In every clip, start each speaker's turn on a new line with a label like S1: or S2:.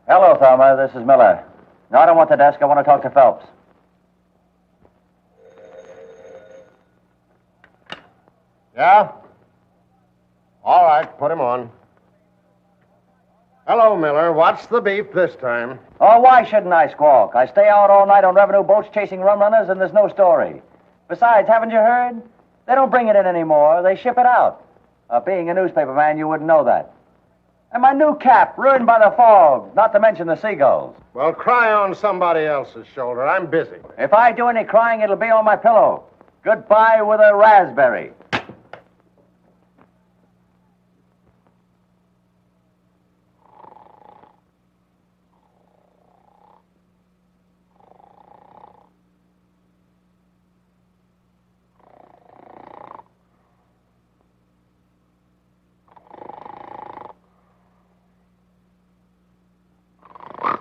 S1: Hello, Thelma. This is Miller. No, I don't want the desk. I want to talk to Phelps.
S2: Yeah? All right, put him on. Hello, Miller. What's the beef this time?
S1: Oh, why shouldn't I squawk? I stay out all night on revenue boats chasing rum runners, and there's no story. Besides, haven't you heard? They don't bring it in anymore. They ship it out. Being a newspaper man, you wouldn't know that. And my new cap, ruined by the fog, not to mention the seagulls.
S2: Well, cry on somebody else's shoulder. I'm busy.
S1: If I do any crying, it'll be on my pillow. Goodbye with a raspberry.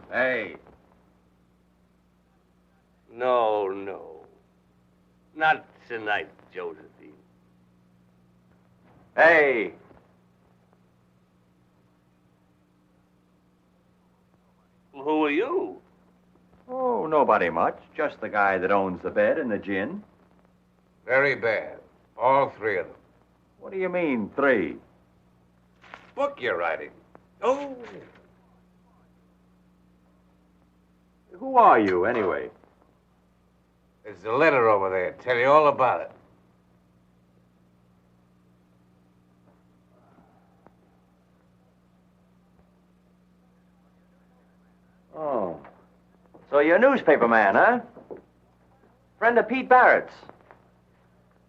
S3: Hey. No. Not tonight, Josephine.
S1: Hey.
S3: Who are you?
S1: Oh, nobody much. Just the guy that owns the bed and the gin.
S3: Very bad. All three of them.
S1: What do you mean, 3?
S3: Book you're writing. Oh.
S1: Who are you, anyway?
S3: There's a letter over there. Tell you all about it.
S1: Oh. So you're a newspaper man, huh? Friend of Pete Barrett's.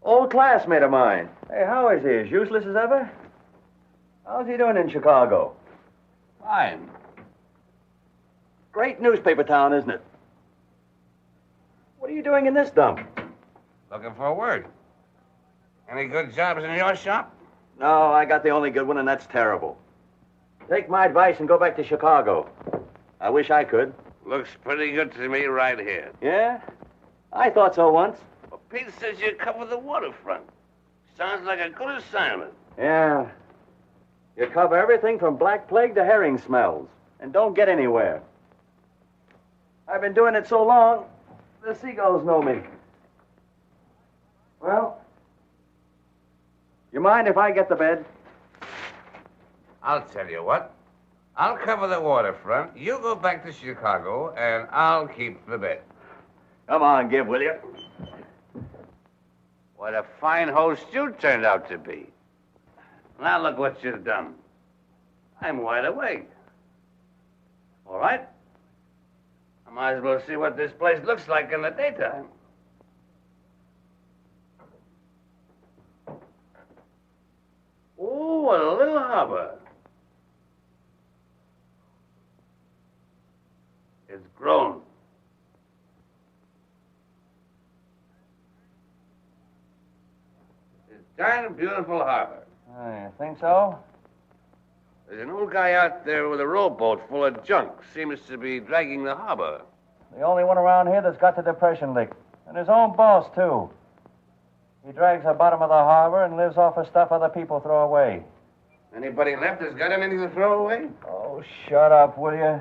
S1: Old classmate of mine. Hey, how is he? As useless as ever? How's he doing in Chicago?
S3: Fine.
S1: Great newspaper town, isn't it? What are you doing in this dump?
S3: Looking for work. Any good jobs in your shop?
S1: No, I got the only good one, and that's terrible. Take my advice and go back to Chicago. I wish I could.
S3: Looks pretty good to me right here.
S1: Yeah? I thought so once.
S3: Well, Pete says you cover the waterfront. Sounds like a good assignment.
S1: Yeah. You cover everything from black plague to herring smells, and don't get anywhere. I've been doing it so long, the seagulls know me. Well, you mind if I get the bed?
S3: I'll tell you what. I'll cover the waterfront, you go back to Chicago, and I'll keep the bed.
S1: Come on, Gib, will you?
S3: What a fine host you turned out to be. Now look what you've done. I'm wide awake. All right? I might as well see what this place looks like in the daytime. Oh, what a little harbor. It's grown. It's a darn beautiful harbor.
S1: You think so?
S3: There's an old guy out there with a rowboat full of junk. Seems to be dragging the harbor.
S1: The only one around here that's got the depression lick. And his own boss, too. He drags the bottom of the harbor and lives off of stuff other people throw away.
S3: Anybody left that's got anything to throw away?
S1: Oh, shut up, will you?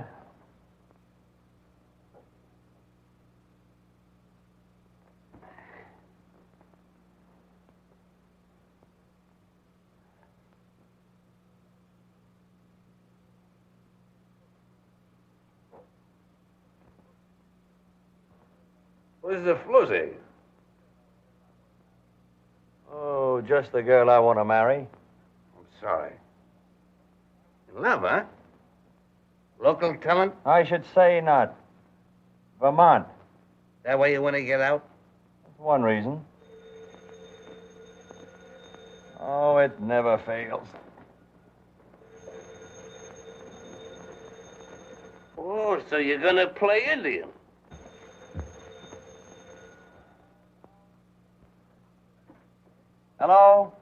S3: Where's the floozy?
S1: Oh, just the girl I want to marry.
S3: I'm sorry. In love, huh? Local talent?
S1: I should say not. Vermont.
S3: That way you want to get out?
S1: That's one reason. Oh, it never fails.
S3: Oh, so you're gonna play Indian?
S1: Hello?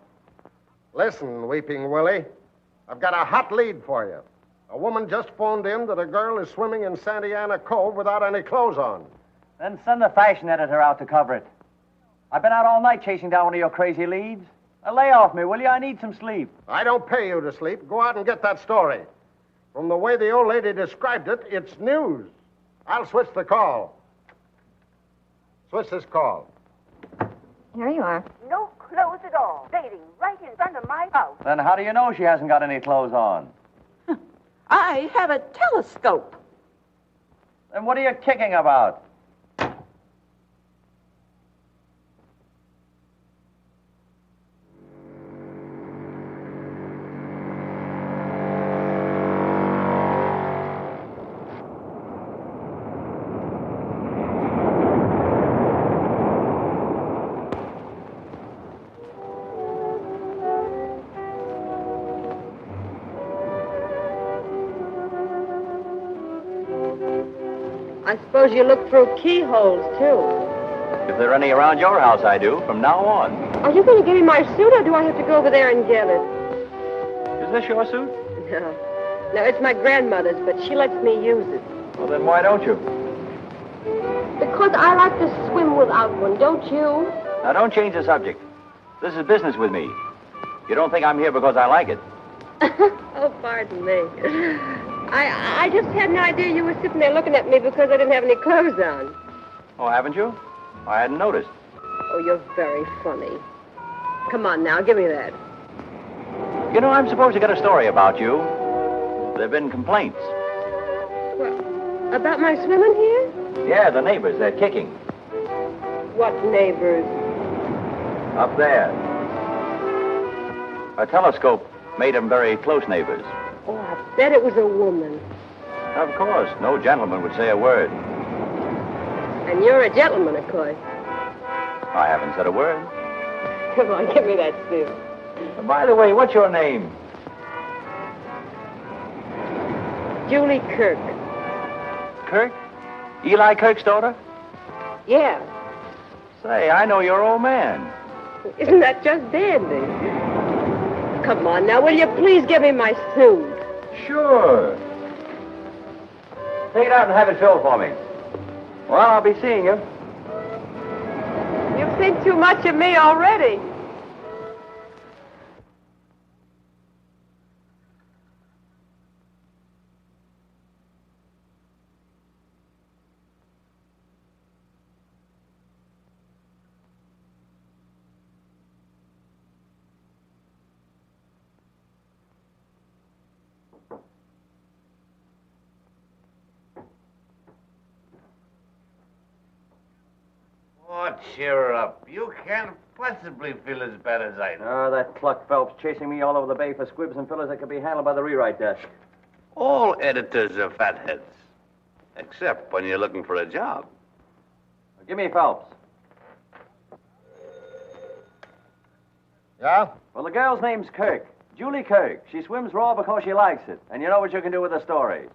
S2: Listen, Weeping Willie. I've got a hot lead for you. A woman just phoned in that a girl is swimming in Santa Ana Cove without any clothes on.
S1: Then send the fashion editor out to cover it. I've been out all night chasing down one of your crazy leads. Lay off me, will you? I need some sleep.
S2: I don't pay you to sleep. Go out and get that story. From the way the old lady described it, it's news. I'll switch the call. Switch this call.
S4: Here you are.
S5: No clothes at all. Dating right in front of my house.
S1: Then how do you know she hasn't got any clothes on?
S5: I have a telescope.
S1: Then what are you kicking about?
S4: I suppose you look through keyholes, too.
S1: If there are any around your house, I do, from now on.
S4: Are you going to give me my suit, or do I have to go over there and get it?
S1: Is this your suit?
S4: No. No, it's my grandmother's, but she lets me use it.
S1: Well, then why don't you?
S4: Because I like to swim without one, don't you?
S1: Now, don't change the subject. This is business with me. You don't think I'm here because I like it.
S4: Oh, pardon me. I just had an idea you were sitting there looking at me because I didn't have any clothes on.
S1: Oh, haven't you? I hadn't noticed.
S4: Oh, you're very funny. Come on now, give me that.
S1: You know, I'm supposed to get a story about you. There have been complaints.
S4: What, about my swimming here?
S1: Yeah, the neighbors, they're kicking.
S4: What neighbors?
S1: Up there. A telescope made them very close neighbors.
S4: Oh, I bet it was a woman.
S1: Of course, no gentleman would say a word.
S4: And you're a gentleman, of course.
S1: I haven't said a word.
S4: Come on, give me that suit.
S1: By the way, what's your name?
S4: Julie Kirk.
S1: Kirk? Eli Kirk's daughter?
S4: Yeah.
S1: Say, I know your old man.
S4: Isn't that just dandy? Come on now, will you please give me my suit?
S1: Sure. Take it out and have it filled for me. Well, I'll be seeing you.
S4: You think too much of me already.
S3: Oh, cheer up. You can't possibly feel as bad as I do.
S1: That cluck Phelps chasing me all over the bay for squibs and fillers that could be handled by the rewrite desk.
S3: All editors are fatheads. Except when you're looking for a job.
S1: Give me Phelps.
S2: Yeah?
S1: Well, the girl's name's Kirk. Julie Kirk. She swims raw because she likes it. And you know what you can do with the story.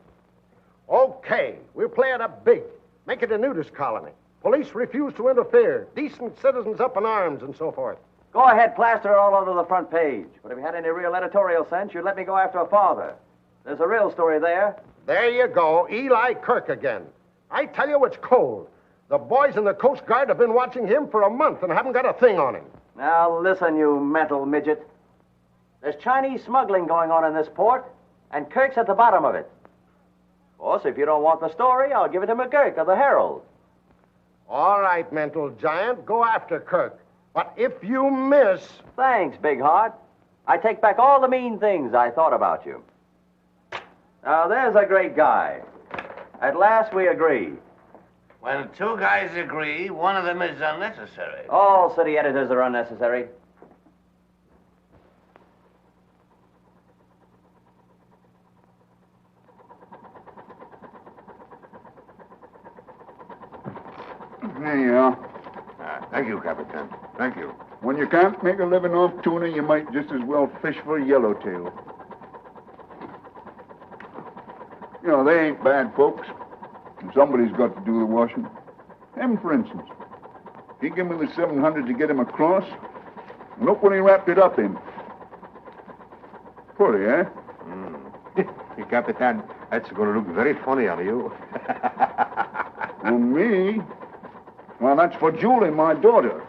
S2: Okay, we'll play it up big. Make it a nudist colony. Police refuse to interfere. Decent citizens up in arms and so forth.
S1: Go ahead, plaster it all over the front page. But if you had any real editorial sense, you'd let me go after a father. There's a real story there.
S2: There you go, Eli Kirk again. I tell you, it's cold. The boys in the Coast Guard have been watching him for a month and haven't got a thing on him.
S1: Now, listen, you mental midget. There's Chinese smuggling going on in this port, and Kirk's at the bottom of it. Of course, if you don't want the story, I'll give it to McGurk of the Herald.
S2: All right, mental giant, go after Kirk. But if you miss...
S1: Thanks, Big Heart. I take back all the mean things I thought about you. Now, there's a great guy. At last, we agree.
S3: When two guys agree, one of them is unnecessary.
S1: All city editors are unnecessary.
S6: There you are.
S7: Thank you, Captain. Thank you.
S6: When you can't make a living off tuna, you might just as well fish for yellowtail. You know, they ain't bad folks. And somebody's got to do the washing. Him, for instance. He gave me the 700 to get him across. And look what he wrapped it up in. Pretty, eh?
S7: Hey, Capitan, that's going to look very funny on you.
S6: On me? Well, that's for Julie, my daughter.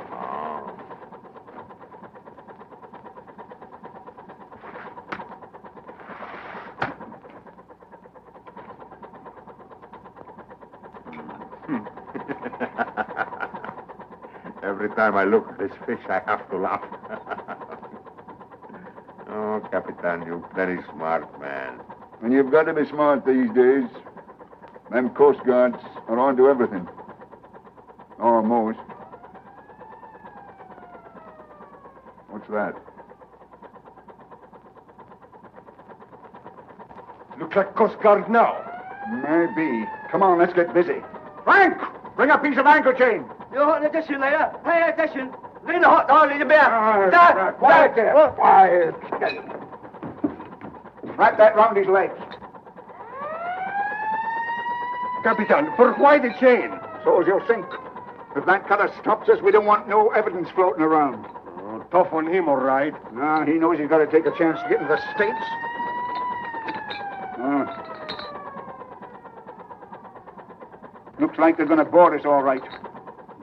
S7: Every time I look at this fish, I have to laugh. Oh, Capitan, you're very smart, man.
S6: And you've got to be smart these days. Them Coast Guards are on to everything. Almost. What's that?
S7: Looks like Coast Guard now.
S6: Maybe. Come on, let's get busy. Frank! Bring a piece of ankle chain.
S1: Pay attention. Lead the hot dog, lead the bear.
S6: Quiet there. Quiet. Wrap that round his legs.
S7: Capitan, for why the chain?
S6: So's you'll sink. If that cutter stops us, we don't want no evidence floating around.
S7: Oh, tough on him, all right.
S6: Nah, he knows he's got to take a chance to get into the States. Looks like they're going to board us all right.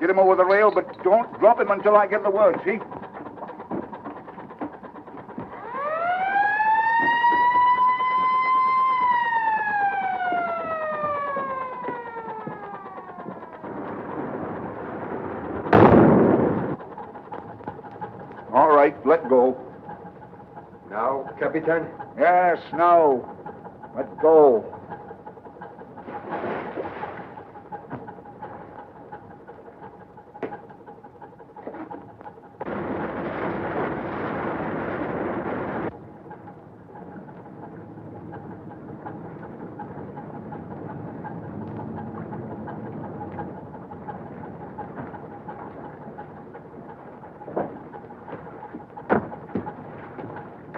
S6: Get him over the rail, but don't drop him until I get the word, see? All right, let go.
S7: Now, Capitan?
S6: Yes, now. Let go.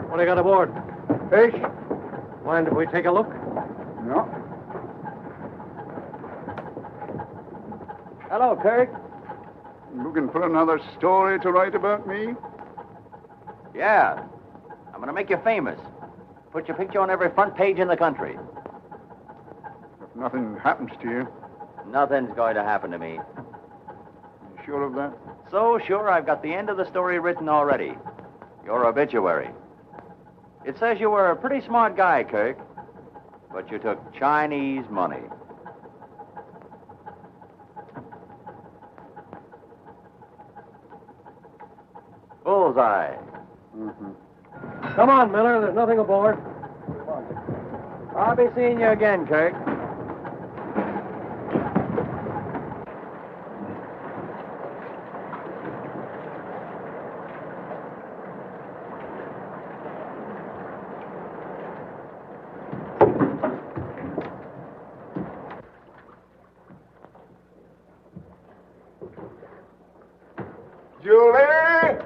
S8: What do you got aboard?
S6: Fish?
S8: Mind if we take a look?
S6: No.
S1: Hello, Kirk.
S6: Looking for another story to write about me?
S1: Yeah. I'm going to make you famous. Put your picture on every front page in the country.
S6: If nothing happens to you,
S1: Nothing's going to happen to me.
S6: you sure of that?
S1: So sure, I've got the end of the story written already. Your obituary. It says you were a pretty smart guy, Kirk, but you took Chinese money. Bullseye.
S6: Mm-hmm.
S8: Come on, Miller. There's nothing aboard.
S1: I'll be seeing you again, Kirk.
S6: Julie!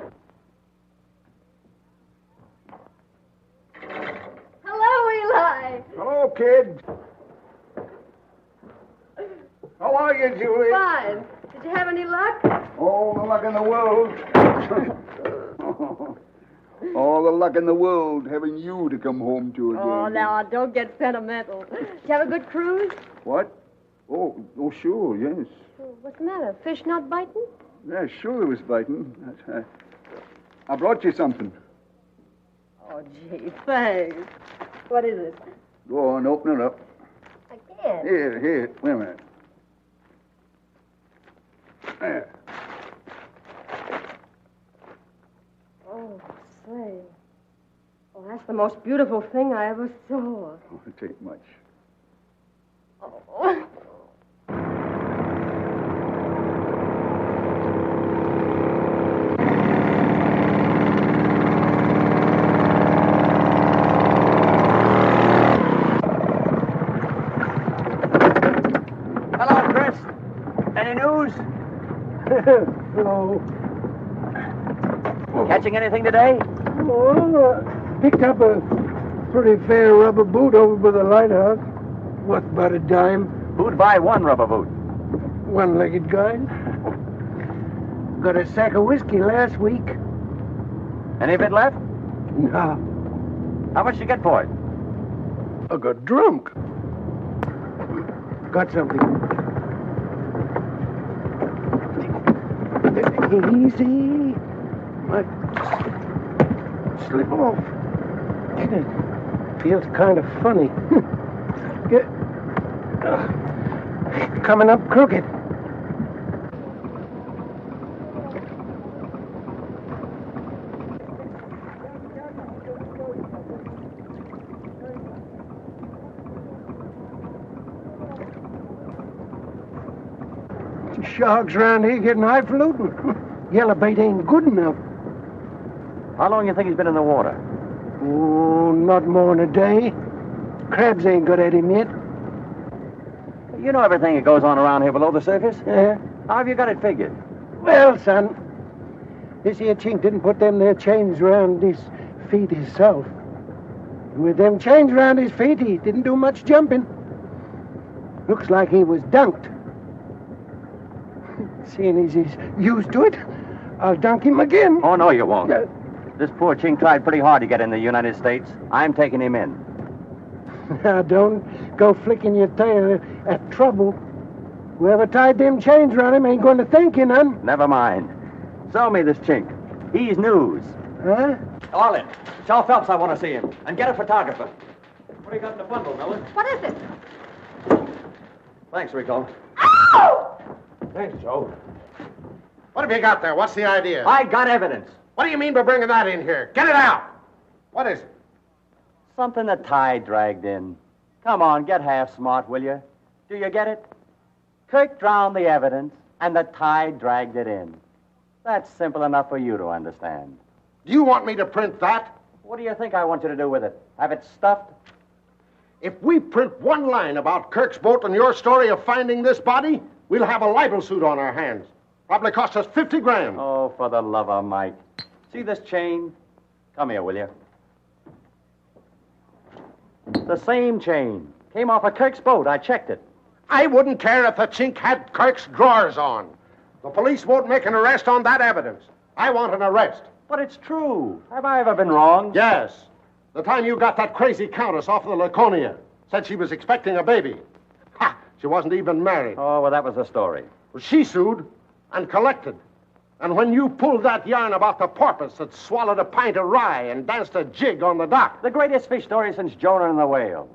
S4: Hello, Eli.
S6: Hello, kid. How are you, Julie?
S4: Fine. Did you have any luck?
S6: All the luck in the world. All the luck in the world having you to come home to again.
S4: Oh, now, don't get sentimental. Did you have a good cruise?
S6: What? Oh, sure, yes.
S4: What's the matter? Fish not biting?
S6: Yeah, sure there was biting. I brought you something.
S4: Oh, gee, thanks. What is it?
S6: Go on, open it up.
S4: I can't.
S6: Here, wait a minute. There.
S4: Oh, say. Oh, that's the most beautiful thing I ever saw.
S6: Oh, it ain't much.
S4: Oh.
S1: Hello, Chris. Any news?
S8: Hello.
S1: Catching anything today?
S8: Oh, picked up a pretty fair rubber boot over by the lighthouse. Worth about a dime.
S1: Who'd buy one rubber boot?
S8: One-legged guy. Got a sack of whiskey last week.
S1: Any of it left?
S8: Nah,
S1: How much did you get for it?
S8: I got drunk. Got something. Easy. Might slip off. Feels kind of funny. Get coming up crooked. Sharks around here getting highfalutin. Yellow bait ain't good enough.
S1: How long you think he's been in the water?
S8: Oh, not more than a day. Crabs ain't got at him yet.
S1: You know everything that goes on around here below the surface?
S8: Yeah.
S1: How have you got it figured?
S8: Well, son, this here chink didn't put them there chains around his feet himself. With them chains around his feet, he didn't do much jumping. Looks like he was dunked. Seeing as he's used to it, I'll dunk him again.
S1: Oh, no, you won't. This poor chink tried pretty hard to get in the United States. I'm taking him in.
S8: Now, don't go flicking your tail at trouble. Whoever tied them chains around him ain't going to thank you none.
S1: Never mind. Sell me this chink. He's news.
S8: Huh?
S1: Arlen, tell Phelps I want to see him. And get a photographer. What do you got in the bundle, Miller?
S4: What is it?
S1: Thanks, Rico.
S4: Ow!
S1: Thanks, Joe.
S2: What have you got there? What's the idea?
S1: I got evidence.
S2: What do you mean by bringing that in here? Get it out! What is it?
S1: Something the tide dragged in. Come on, get half smart, will you? Do you get it? Kirk drowned the evidence, and the tide dragged it in. That's simple enough for you to understand.
S2: Do you want me to print that?
S1: What do you think I want you to do with it? Have it stuffed?
S2: If we print one line about Kirk's boat and your story of finding this body, we'll have a libel suit on our hands. Probably cost us 50 grand.
S1: Oh, for the love of Mike. See this chain? Come here, will you? The same chain. Came off of Kirk's boat. I checked it.
S2: I wouldn't care if the chink had Kirk's drawers on. The police won't make an arrest on that evidence. I want an arrest.
S1: But it's true. Have I ever been wrong?
S2: Yes. The time you got that crazy countess off of the Laconia. Said she was expecting a baby. Ha! She wasn't even married.
S1: Oh, well, that was the story.
S2: Well, she sued and collected. And when you pulled that yarn about the porpoise that swallowed a pint of rye and danced a jig on the dock.
S1: The greatest fish story since Jonah and the whale.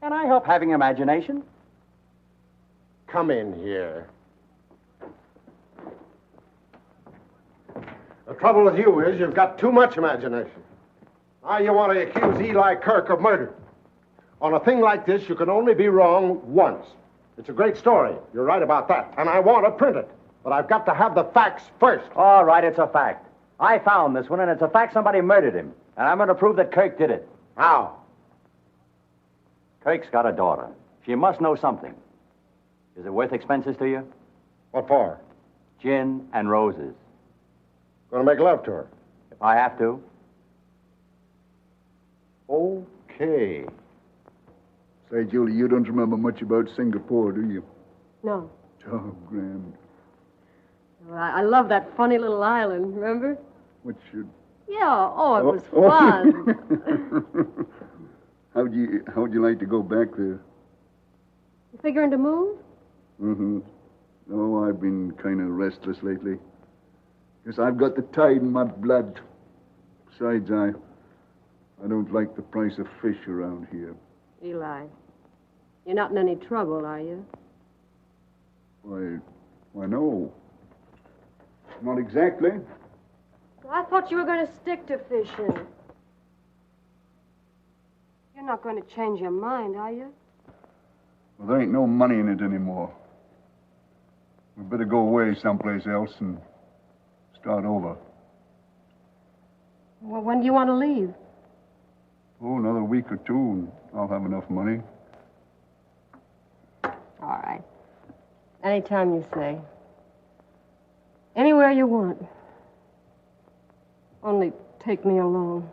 S1: Can I help having imagination?
S2: Come in here. The trouble with you is you've got too much imagination. Now you want to accuse Eli Kirk of murder. On a thing like this, you can only be wrong once. It's a great story. You're right about that. And I want to print it. But I've got to have the facts first.
S1: All right, it's a fact. I found this one, and it's a fact somebody murdered him. And I'm going to prove that Kirk did it.
S2: How?
S1: Kirk's got a daughter. She must know something. Is it worth expenses to you?
S2: What for?
S1: Gin and roses.
S2: Going to make love to her?
S1: If I have to.
S2: Okay.
S6: Say, Julie, you don't remember much about Singapore, do you?
S4: No.
S6: Oh, grand.
S4: Well, I love that funny little island, remember?
S6: What should...
S4: Yeah, it was fun.
S6: How'd you like to go back there?
S4: You figuring to move?
S6: Mm-hmm. Oh, I've been kind of restless lately. Guess I've got the tide in my blood. Besides, I don't like the price of fish around here.
S4: Eli, you're not in any trouble, are you?
S6: Why, no. Not exactly.
S4: Well, I thought you were going to stick to fishing. You're not going to change your mind, are you?
S6: Well, there ain't no money in it anymore. We better go away someplace else and start over.
S4: Well, when do you want to leave?
S6: Oh, another week or two, and I'll have enough money.
S4: All right. Anytime you say. Anywhere you want. Only take me along.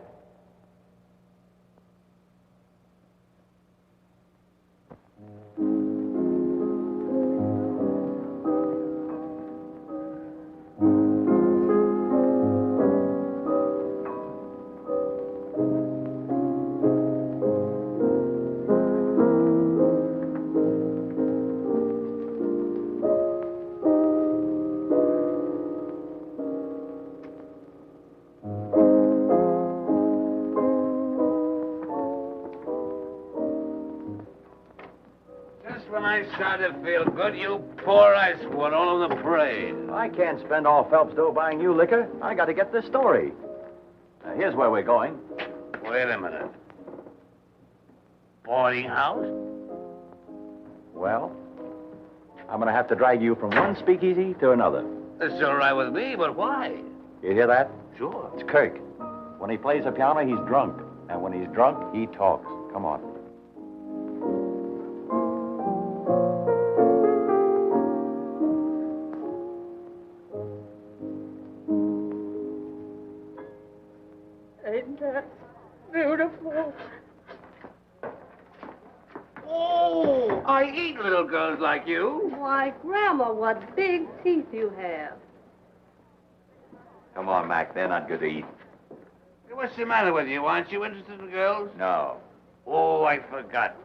S3: When I started to feel good, you poor ice were all on the parade.
S1: I can't spend all Phelps' dough buying you liquor. I got to get this story. Here's where we're going.
S3: Wait a minute. Boarding house?
S1: Well, I'm going to have to drag you from one speakeasy to another.
S3: That's all right with me, but why?
S1: You hear that?
S3: Sure.
S1: It's Kirk. When he plays the piano, he's drunk. And when he's drunk, he talks. Come on.
S4: Ain't that beautiful?
S3: Oh, I eat little girls like you.
S4: Why, Grandma, what big teeth you have.
S1: Come on, Mac. They're not good to eat.
S3: Hey, what's the matter with you? Aren't you interested in girls?
S1: No.
S3: Oh, I forgot.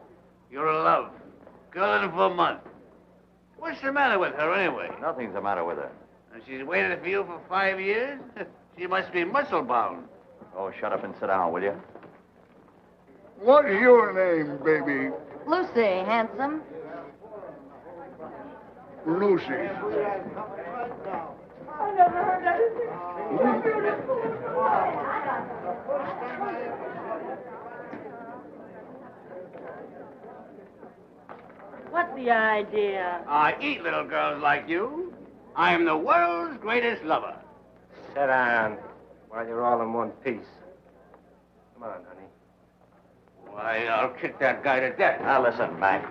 S3: You're in love. Girl in for a month. What's the matter with her, anyway?
S1: Nothing's the matter with her.
S3: And she's waited for you for 5 years? She must be muscle-bound.
S1: Oh, shut up and sit down, will you?
S6: What's your name, baby?
S5: Lucy, handsome.
S6: Lucy.
S4: I never heard anything so beautiful.
S5: What's the idea?
S3: I eat little girls like you. I am the world's greatest lover.
S7: Sit down while you're all in one piece. Come on, honey.
S3: Why, I'll kick that guy to death.
S1: Now, listen, Mac.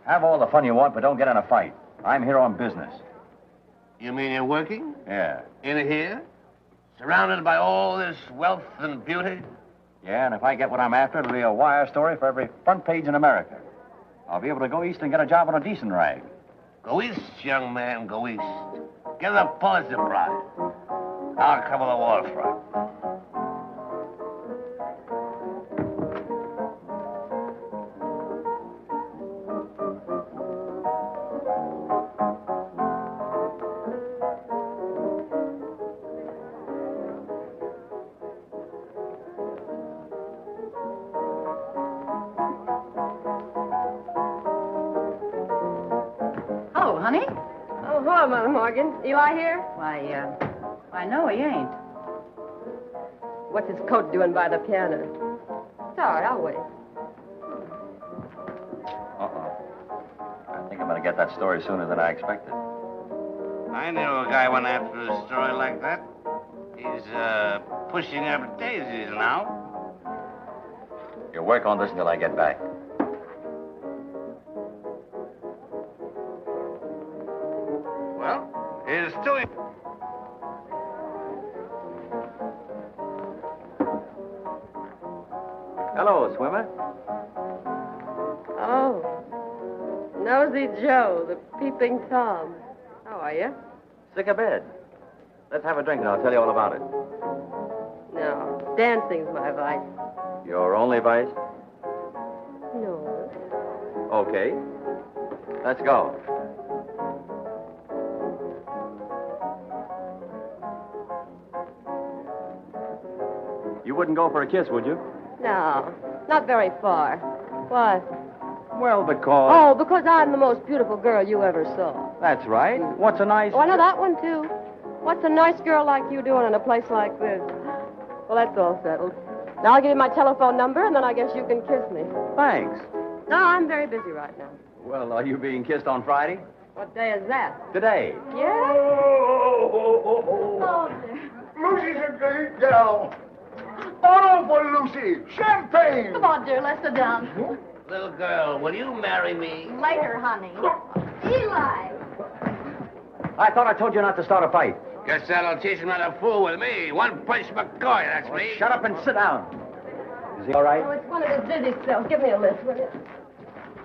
S1: Have all the fun you want, but don't get in a fight. I'm here on business.
S3: You mean you're working?
S1: Yeah.
S3: In here? Surrounded by all this wealth and beauty?
S1: Yeah, and if I get what I'm after, it'll be a wire story for every front page in America. I'll be able to go east and get a job on a decent rag.
S3: Go east, young man, go east. Get a Pulitzer Prize. I'll cover the waterfront.
S5: Hello, honey.
S4: Oh, hello, Mother Morgan. Eli here?
S5: Why, no, he ain't.
S4: What's his coat doing by the piano? Sorry, I'll wait.
S1: I think I'm going to get that story sooner than I expected.
S3: I knew a guy went after a story like that. He's, pushing up daisies now.
S1: You work on this until I get back.
S3: Well, here's to it.
S1: Hello, swimmer.
S4: Oh. Nosy Joe, the peeping Tom. How are you?
S1: Sick of bed. Let's have a drink and I'll tell you all about it.
S4: No, dancing's my vice.
S1: Your only vice?
S4: No.
S1: Okay. Let's go. You wouldn't go for a kiss, would you?
S4: No, not very far. What?
S1: Well, because...
S4: Oh, because I'm the most beautiful girl you ever saw.
S1: That's right. What's a nice...
S4: Oh, I know that one, too. What's a nice girl like you doing in a place like this? Well, that's all settled. Now I'll give you my telephone number, and then I guess you can kiss me.
S1: Thanks.
S4: No, I'm very busy right now.
S1: Well, are you being kissed on Friday?
S4: What day is that?
S1: Today.
S4: Yeah?
S6: Oh, Lucy's a great gal. On for Lucy. Champagne.
S5: Come on, dear, let's sit down.
S3: Little girl, will you marry me?
S5: Later, honey. Eli!
S1: I thought I told you not to start a fight.
S3: Guess that'll teach him not to fool with me. One punch McCoy, that's me.
S1: Shut up and sit down. Is he all right?
S4: Oh, it's one of his dizzy spells. Give me a lift, will you?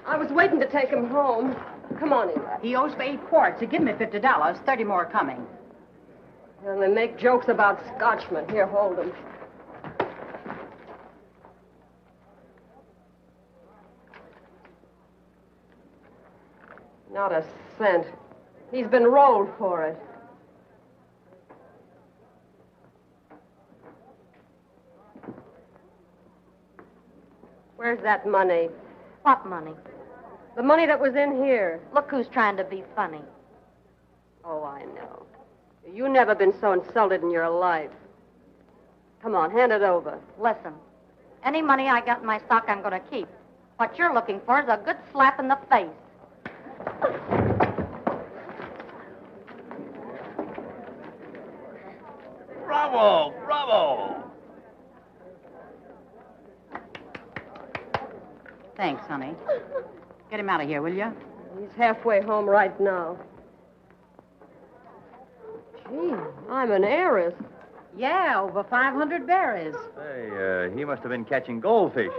S4: I was waiting to take him home. Come on, Eli.
S5: He owes me 8 quarts. You give me $50. 30 more coming.
S4: And they make jokes about Scotchmen. Here, hold him. Not a cent. He's been rolled for it. Where's that money?
S9: What money?
S4: The money that was in here.
S9: Look who's trying to be funny.
S4: Oh, I know. You've never been so insulted in your life. Come on, hand it over.
S9: Listen, any money I got in my stock, I'm going to keep. What you're looking for is a good slap in the face.
S3: Bravo! Bravo!
S10: Thanks, honey. Get him out of here, will you?
S4: He's halfway home right now. Gee, I'm an heiress.
S10: Yeah, over 500 berries.
S1: Hey, he must have been catching goldfish.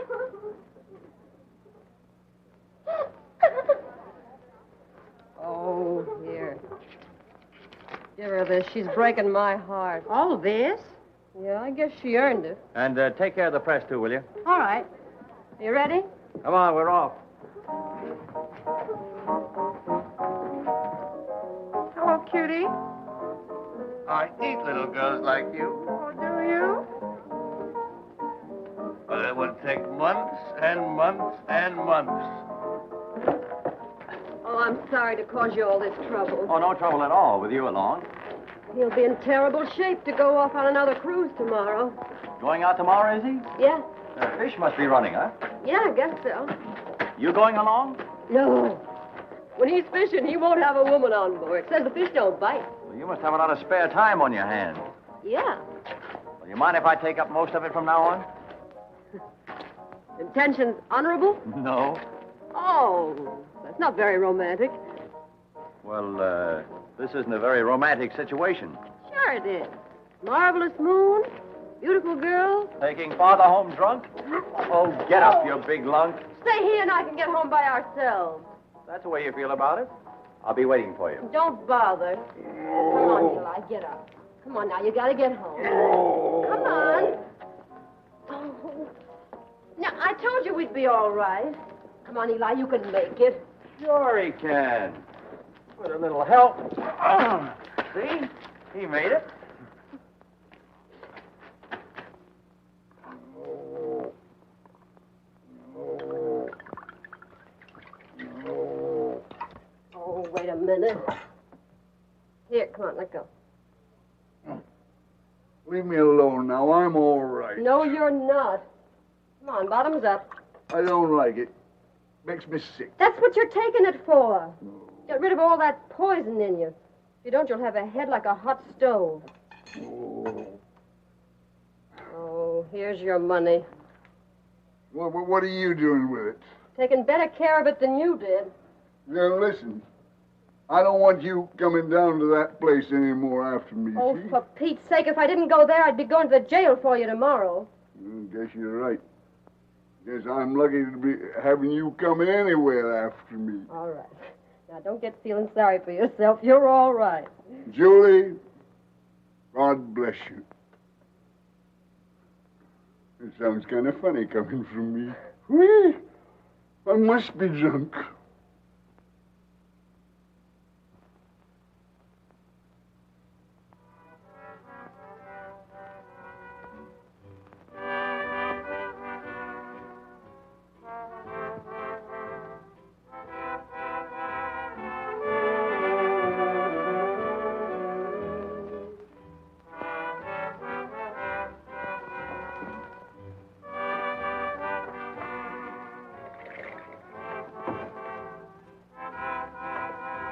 S4: Oh, here. Give her this. She's breaking my heart.
S10: All this?
S4: Yeah, I guess she earned it.
S1: And take care of the press, too, will you?
S10: All right.
S4: You ready?
S1: Come on, we're off.
S10: Hello, cutie.
S3: I eat little girls like you.
S10: Oh, do you?
S3: But it would take months and months and months.
S4: Oh, I'm sorry to cause you all this trouble.
S1: Oh, no trouble at all with you along.
S4: He'll be in terrible shape to go off on another cruise tomorrow.
S1: Going out tomorrow, is he?
S4: Yeah.
S1: Fish must be running, huh?
S4: Yeah, I guess so.
S1: You going along?
S4: No. When he's fishing, he won't have a woman on board. Says the fish don't bite.
S1: Well, you must have a lot of spare time on your hands.
S4: Yeah.
S1: Well, you mind if I take up most of it from now on?
S4: Intentions honorable?
S1: No.
S4: Oh, that's not very romantic.
S1: Well, this isn't a very romantic situation.
S4: Sure it is. Marvelous moon, beautiful girl.
S1: Taking father home drunk? Oh, get up, you big lunk.
S4: Stay here and I can get home by ourselves.
S1: That's the way you feel about it. I'll be waiting for you.
S4: Don't bother. Come on, Eli, get up. Come on now, you gotta get home. Come on. Oh. Now, I told you we'd be all right. Come on, Eli, you can make it.
S1: Sure he can. With a little help. See? He made it.
S4: Oh, wait a minute. Here, come on, let go.
S6: Leave me alone now. I'm all right.
S4: No, you're not. Come on, bottoms up.
S6: I don't like it. Makes me sick.
S4: That's what you're taking it for. Get rid of all that poison in you. If you don't, you'll have a head like a hot stove. Oh, here's your money.
S6: What are you doing with it?
S4: Taking better care of it than you did.
S6: Now, listen. I don't want you coming down to that place anymore after me,
S4: Oh,
S6: see?
S4: for Pete's sake, if I didn't go there, I'd be going to the jail for you tomorrow.
S6: Guess you're right. Guess I'm lucky to be having you coming anywhere after me.
S4: All right. Now, don't get feeling sorry for yourself. You're all right.
S6: Julie, God bless you. It sounds kind of funny coming from me. Whee! I must be drunk.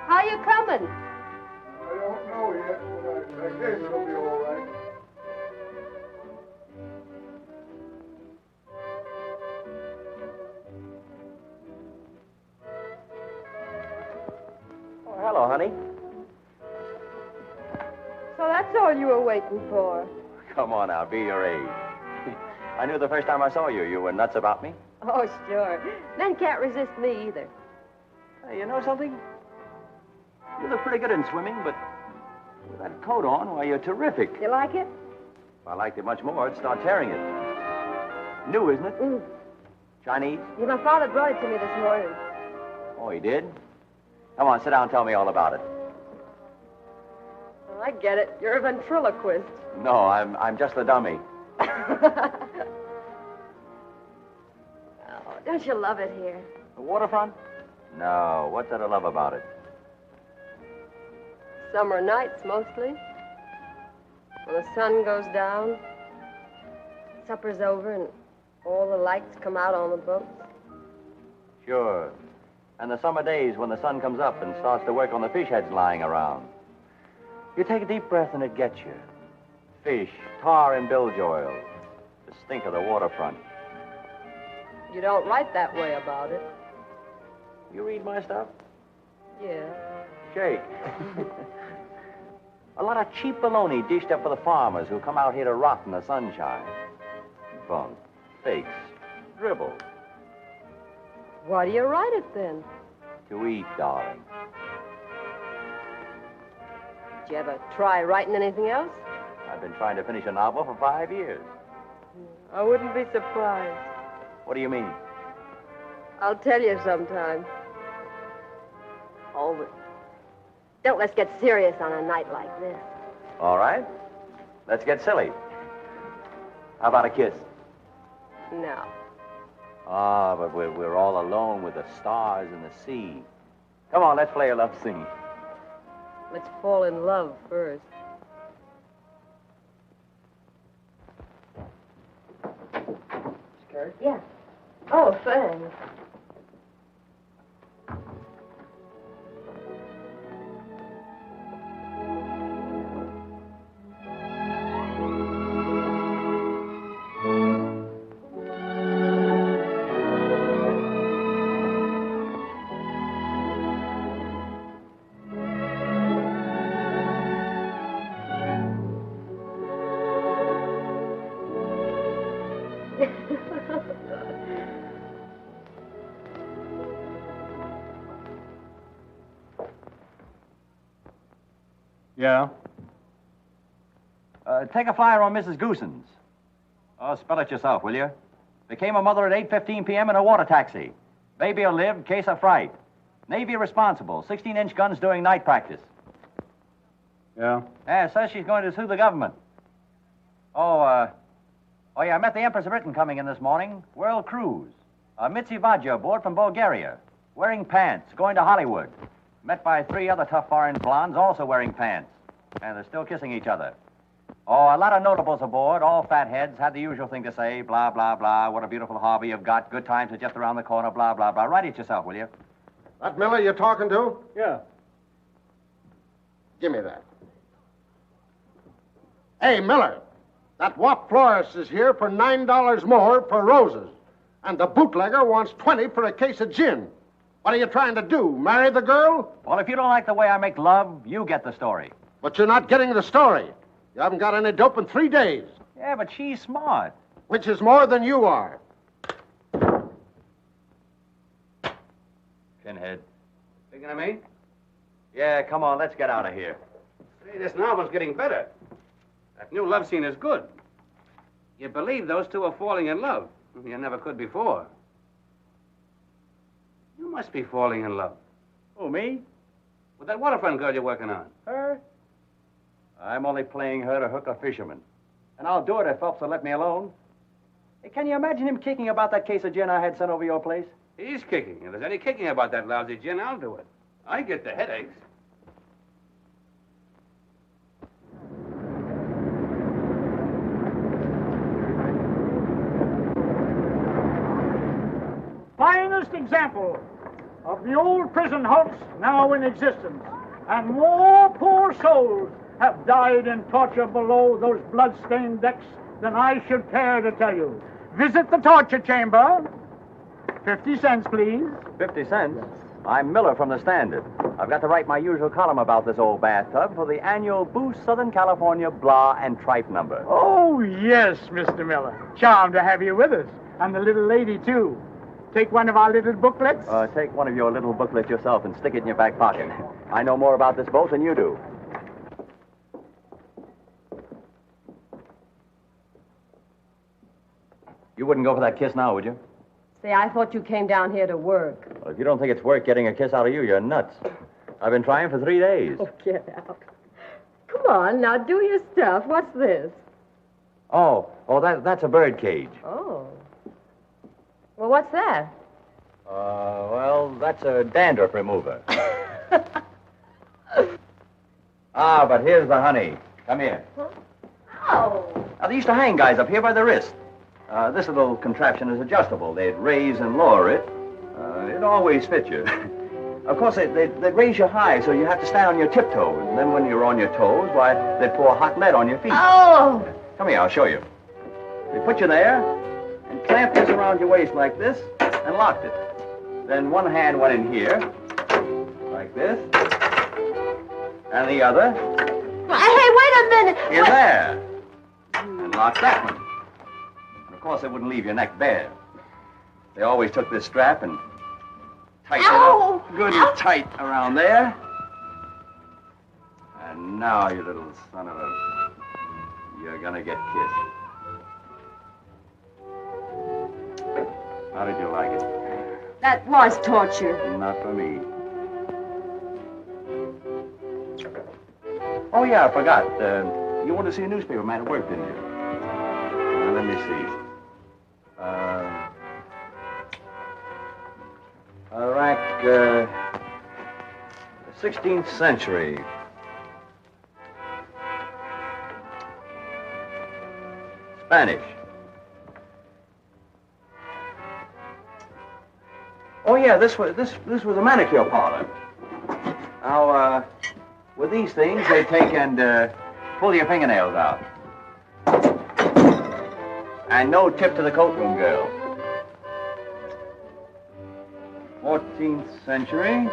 S4: How you coming?
S6: I don't know yet, but I guess it'll be all right.
S1: Oh, hello, honey.
S4: So that's all you were waiting for.
S1: Come on now, be your age. I knew the first time I saw you, you were nuts about me.
S4: Oh, sure. Men can't resist me either.
S1: Hey, you know something? You look pretty good in swimming, but with that coat on, why, you're terrific.
S4: You like it?
S1: If I liked it much more, I'd start tearing it. New, isn't it?
S4: Mm.
S1: Chinese?
S4: Yeah, my father brought it to me this morning.
S1: Oh, he did? Come on, sit down and tell me all about it.
S4: Oh, I get it. You're a ventriloquist.
S1: No, I'm just the dummy.
S4: Oh, don't you love it here?
S1: The waterfront? No, what's there to love about it?
S4: Summer nights, mostly. When the sun goes down, supper's over, and all the lights come out on the boats.
S1: Sure. And the summer days when the sun comes up and starts to work on the fish heads lying around. You take a deep breath and it gets you. fish, tar and bilge oil. The stink of the waterfront.
S4: You don't write that way about it.
S1: You read my stuff?
S4: Yeah.
S1: Shake. A lot of cheap baloney dished up for the farmers who come out here to rot in the sunshine. Bunk, fakes, dribble.
S4: Why do you write it then?
S1: To eat, darling.
S4: Did you ever try writing anything else?
S1: I've been trying to finish a novel for 5 years.
S4: I wouldn't be surprised.
S1: What do you mean?
S4: I'll tell you sometime. Oh, but don't let's get serious on a night like this.
S1: All right. Let's get silly. How about a kiss?
S4: No.
S1: Ah, but we're all alone with the stars and the sea. Come on, let's play a love scene.
S4: Let's fall in love first.
S8: Skirt?
S4: Yeah. Oh, thanks.
S1: Yeah? Take a flyer on Mrs. Goosens. Oh, spell it yourself, will you? Became a mother at 8:15 p.m. in a water taxi. Baby'll live, case of fright. Navy responsible, 16-inch guns doing night practice. Yeah? Yeah, says she's going to sue the government. Oh, yeah, I met the Empress of Britain coming in this morning. World Cruze. Mitzi Vadja aboard from Bulgaria. Wearing pants, going to Hollywood. Met by 3 other tough foreign blondes also wearing pants. And they're still kissing each other. Oh, a lot of notables aboard, all fat heads, had the usual thing to say, blah, blah, blah, what a beautiful harbor you've got, good times are just around the corner, blah, blah, blah. Write it yourself, will you?
S2: That Miller you're talking to?
S1: Yeah.
S2: Give me that. Hey, Miller, that wop florist is here for $9 more for roses. And the bootlegger wants 20 for a case of gin. What are you trying to do, marry the girl?
S1: Well, if you don't like the way I make love, you get the story.
S2: But you're not getting the story. You haven't got any dope in 3 days.
S1: Yeah, but she's smart.
S2: Which is more than you are.
S1: Pinhead.
S3: Thinking of me?
S1: Yeah, come on, let's get out of here.
S3: Say, this novel's getting better. That new love scene is good. You believe those two are falling in love. You never could before. You must be falling in love.
S1: Who, me?
S3: With that waterfront girl you're working on.
S1: Her? I'm only playing her to hook a fisherman. And I'll do it if Phelps will let me alone. Hey, can you imagine him kicking about that case of gin I had sent over your place?
S3: He's kicking. If there's any kicking about that lousy gin, I'll do it. I get the headaches.
S11: Finest example of the old prison hulks now in existence. And more poor souls have died in torture below those blood-stained decks than I should care to tell you. Visit the torture chamber. 50 cents, please.
S1: 50 cents? I'm Miller from the Standard. I've got to write my usual column about this old bathtub for the annual Boost Southern California Blah and Tripe number.
S11: Oh, yes, Mr. Miller. Charmed to have you with us. And the little lady, too. Take one of our little booklets.
S1: Take one of your little booklets yourself and stick it in your back pocket. I know more about this boat than you do. You wouldn't go for that kiss now, would you?
S4: Say, I thought you came down here to work.
S1: Well, if you don't think it's worth getting a kiss out of you, you're nuts. I've been trying for 3 days.
S4: Oh, get out. Come on, now do your stuff. What's this?
S1: Oh, that's a bird cage.
S4: Oh. Well, what's that?
S1: Well, that's a dandruff remover. But here's the honey. Come here.
S4: Huh? Oh.
S1: Now, they used to hang guys up here by the wrist. This little contraption is adjustable. They'd raise and lower it. It always fits you. Of course, they raise you high, so you have to stand on your tiptoes. And then when you're on your toes, why, they pour hot lead on your feet.
S4: Oh!
S1: Come here, I'll show you. They put you there and clamped this around your waist like this and locked it. Then one hand went in here, like this, and the other
S4: Hey, wait a minute.
S1: in there, and locked that one. And of course, they wouldn't leave your neck bare. They always took this strap and tightened it up good and tight around there. And now, you little son of a... You're gonna get kissed. How did you like it?
S4: That was torture.
S1: Not for me. Oh, yeah, I forgot. You wanted to see a newspaper man at work, didn't you? Now, let me see. Rank, 16th century. Spanish. Oh, yeah, this was a manicure parlor. Now, with these things, they take and pull your fingernails out. And no tip to the coat room girl. 14th century.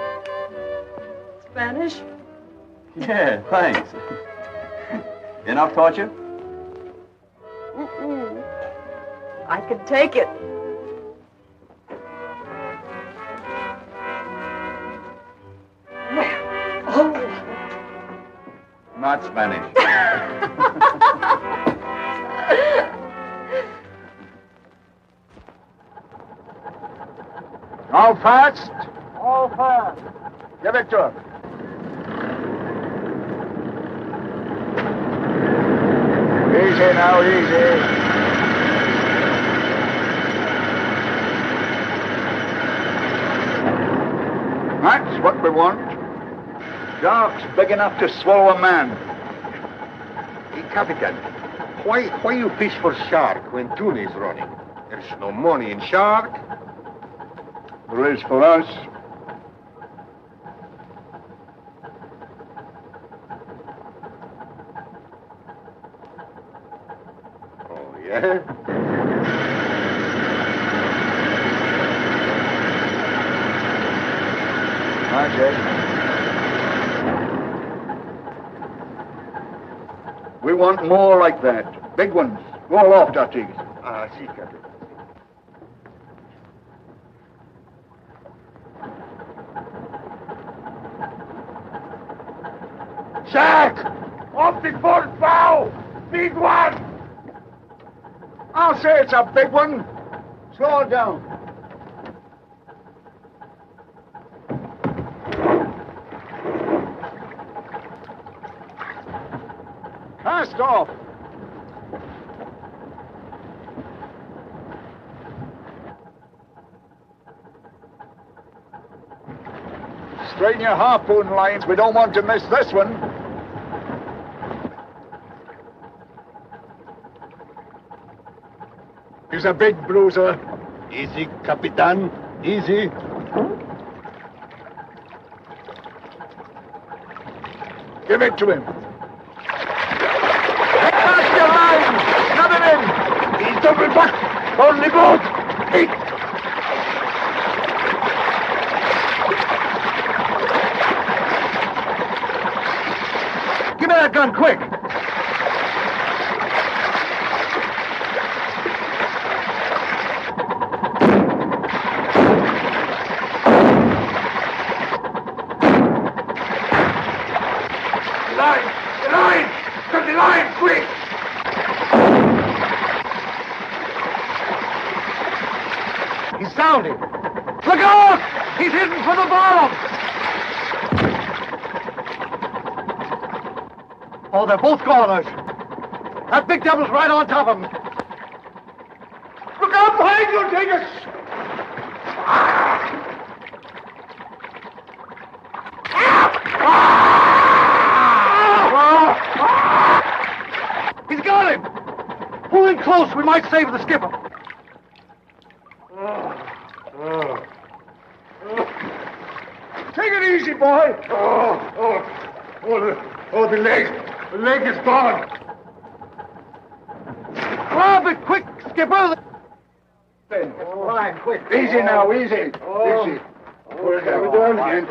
S4: Spanish?
S1: Yeah, thanks. Enough torture?
S4: Mm-mm. I could take it.
S1: Not Spanish.
S6: All fast?
S11: All fast.
S6: Give it to her. Easy now, easy. That's what we want. Sharks big enough to swallow a man.
S7: Hey, Capitan, why you fish for shark when tuna is running? There's no money in shark.
S6: There is for us.
S7: Oh, yeah?
S6: That's it. We want more like that. Big ones. Roll off, Dutchies.
S7: Ah, see, Captain.
S6: Shark! Off the port bow! Big one! I'll say it's a big one. Slow it down. Cast off. Straighten your harpoon lines. We don't want to miss this one. He's a big bruiser.
S7: Easy, Capitan. Easy.
S6: Give it to him. Cast your line! Snub him in! He's double back! On the boat! Eat! Give me that gun, quick! Sounding. Look out! He's heading for the bottom! Oh, they're both goners. That big devil's right on top of him. Look out behind you, Dingus! He's got him! Pull in close, we might save the skipper.
S7: Take it easy, boy. The leg. The leg is gone. Grab it quick, Skipper.
S2: All right, quick.
S6: Easy now, easy.
S2: Oh.
S6: Easy. What have we done, Kent?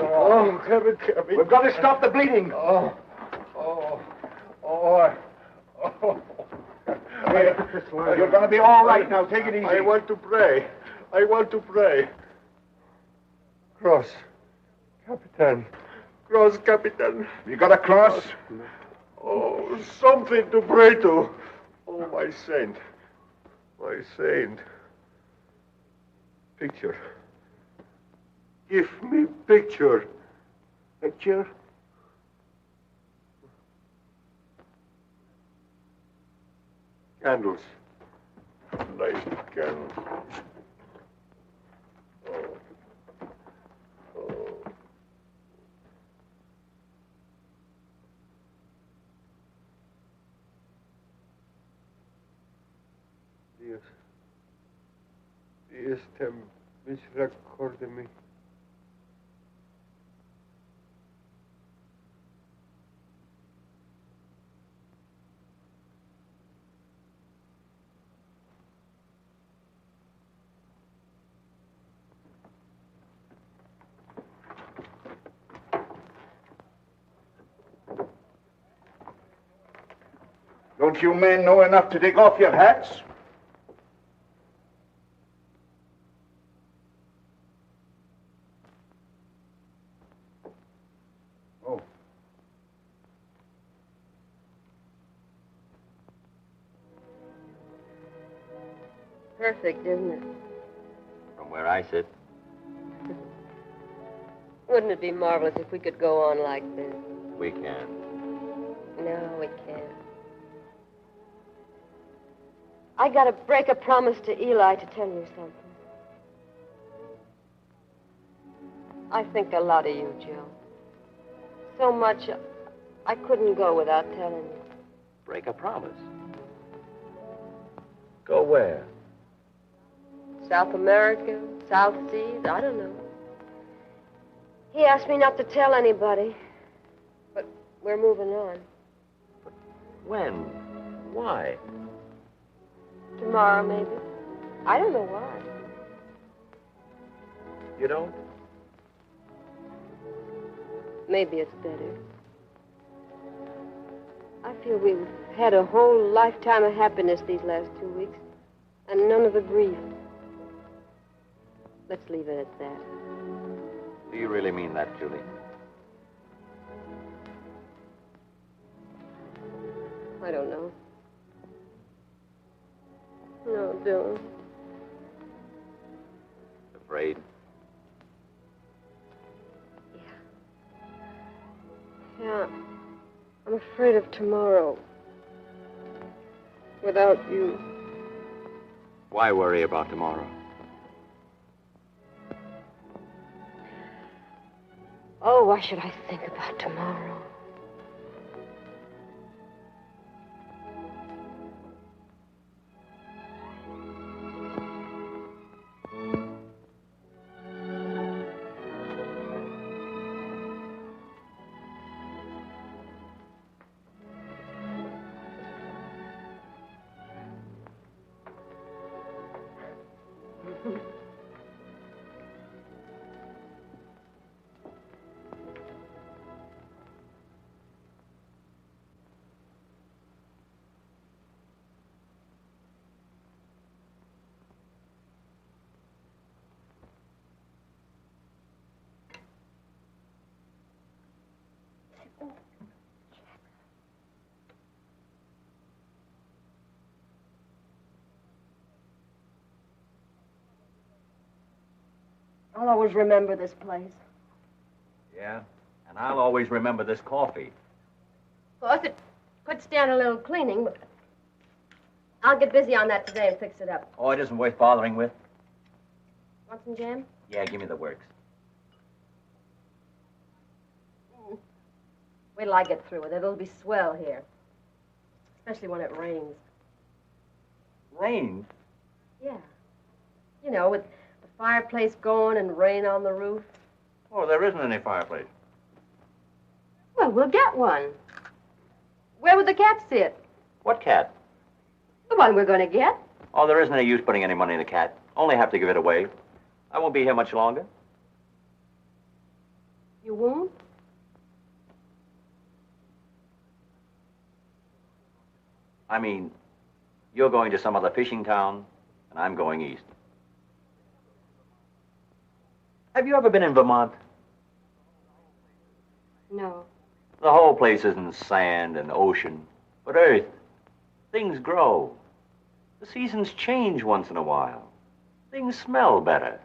S2: Kevin.
S6: We've got to stop the bleeding. You're going to be all right now. Take it easy.
S7: I want to pray. Cross, Capitan. Cross, Capitan.
S6: You got a cross?
S7: Oh, something to pray to. Oh, my saint. Picture. Give me picture.
S6: Picture?
S7: Candles. Nice candles. Dios te misericordia.
S6: Don't you men know enough to take off your hats? Oh.
S4: Perfect, isn't it?
S1: From where I sit.
S4: Wouldn't it be marvelous if we could go on like this?
S1: We can.
S4: No, we can't. I gotta break a promise to Eli to tell you something. I think a lot of you, Joe. So much, I couldn't go without telling you.
S1: Break a promise. Go where?
S4: South America, South Seas, I don't know. He asked me not to tell anybody, but we're moving on.
S1: When? Why?
S4: Tomorrow, maybe. I don't know why.
S1: You don't?
S4: Maybe it's better. I feel we've had a whole lifetime of happiness these last 2 weeks, and none of the grief. Let's leave it at that.
S1: Do you really mean that, Julie?
S4: I don't know. No, don't.
S1: Afraid?
S4: Yeah. I'm afraid of tomorrow. Without you.
S1: Why worry about tomorrow?
S4: Oh, why should I think about tomorrow? I'll always remember this place.
S1: Yeah, and I'll always remember this coffee.
S4: Of course, it could stand a little cleaning, but I'll get busy on that today and fix it up.
S1: Oh, it isn't worth bothering with.
S4: Want some jam?
S1: Yeah, give me the works.
S4: Wait till I get through with it. It'll be swell here. Especially when it rains.
S1: Rain?
S4: Yeah. You know, with the fireplace going and rain on the roof.
S1: Oh, there isn't any fireplace.
S4: Well, we'll get one. Where would the cat sit?
S1: What cat?
S4: The one we're going to get.
S1: Oh, there isn't any use putting any money in the cat. Only have to give it away. I won't be here much longer.
S4: You won't?
S1: I mean, you're going to some other fishing town, and I'm going east. Have you ever been in Vermont?
S4: No.
S1: The whole place isn't sand and ocean, but earth. Things grow. The seasons change once in a while. Things smell better.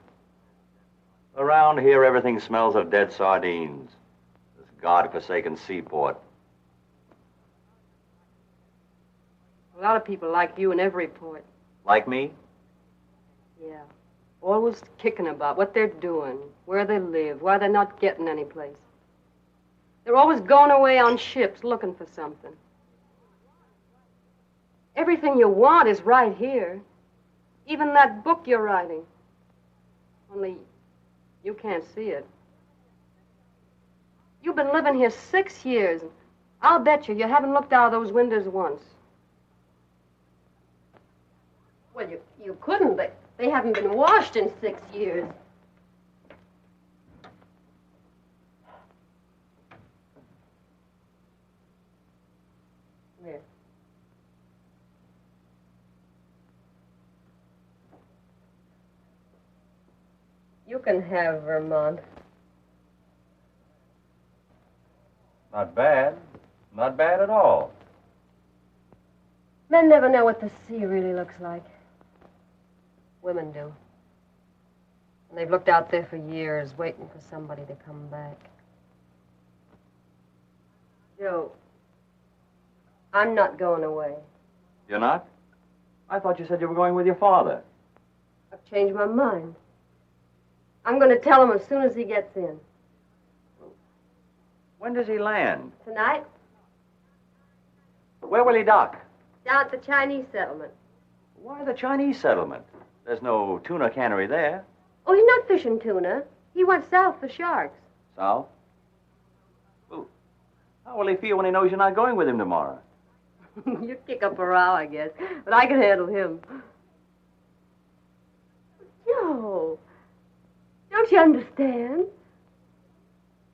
S1: Around here, everything smells of dead sardines. This God-forsaken seaport.
S4: A lot of people like you in every port.
S1: Like me?
S4: Yeah. Always kicking about what they're doing, where they live, why they're not getting any place. They're always going away on ships looking for something. Everything you want is right here. Even that book you're writing. Only you can't see it. You've been living here 6 years. And I'll bet you haven't looked out of those windows once. Well, you couldn't. They haven't been washed in 6 years. There. You can have Vermont.
S1: Not bad. Not bad at all.
S4: Men never know what the sea really looks like. Women do. And they've looked out there for years, waiting for somebody to come back. Joe, I'm not going away.
S1: You're not? I thought you said you were going with your father.
S4: I've changed my mind. I'm going to tell him as soon as he gets in.
S1: When does he land?
S4: Tonight,
S1: Where will he dock?
S4: down at the Chinese settlement.
S1: Why the Chinese settlement? There's no tuna cannery there.
S4: Oh, he's not fishing tuna. He went south for sharks.
S1: South? Ooh. How will he feel when he knows you're not going with him tomorrow?
S4: You kick up a row, I guess. But I can handle him. Joe, don't you understand?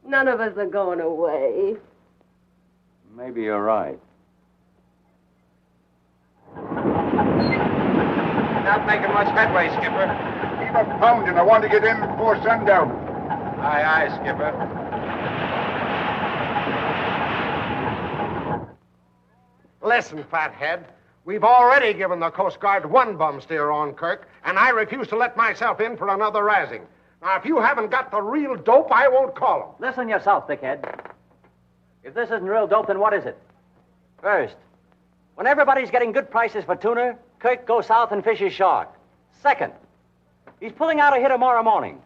S4: None of us are going away.
S1: Maybe you're right.
S7: Not making much headway, Skipper.
S6: Keep up pounding. I want to get in before sundown.
S7: Aye, aye, Skipper.
S2: Listen, fathead. We've already given the Coast Guard one bum steer on Kirk, and I refuse to let myself in for another razzing. Now, if you haven't got the real dope, I won't call him.
S1: Listen yourself, dickhead. If this isn't real dope, then what is it? First, when everybody's getting good prices for tuna, Kirk goes south and fishes shark. Second, he's pulling out of here tomorrow morning.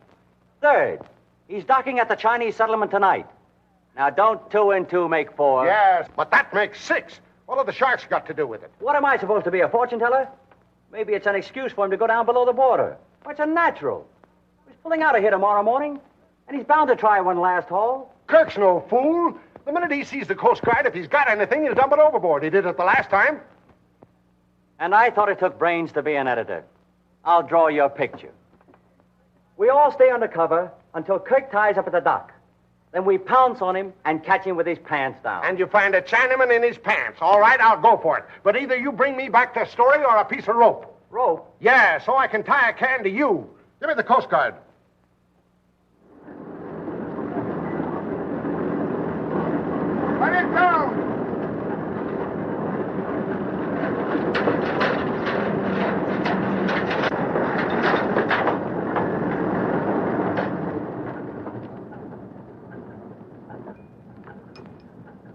S1: Third, he's docking at the Chinese settlement tonight. Now, don't 2 and 2 make 4.
S2: Yes, but that makes 6. What have the sharks got to do with it?
S1: What am I supposed to be, a fortune teller? Maybe it's an excuse for him to go down below the border. Well, it's unnatural. He's pulling out of here tomorrow morning, and he's bound to try one last haul.
S2: Kirk's no fool. The minute he sees the Coast Guard, if he's got anything, he'll dump it overboard. He did it the last time.
S1: And I thought it took brains to be an editor. I'll draw your picture. We all stay undercover until Kirk ties up at the dock. Then we pounce on him and catch him with his pants down.
S2: And you find a Chinaman in his pants. All right, I'll go for it. But either you bring me back the story or a piece of rope.
S1: Rope?
S2: Yeah, so I can tie a can to you. Give me the Coast Guard.
S6: Let it down!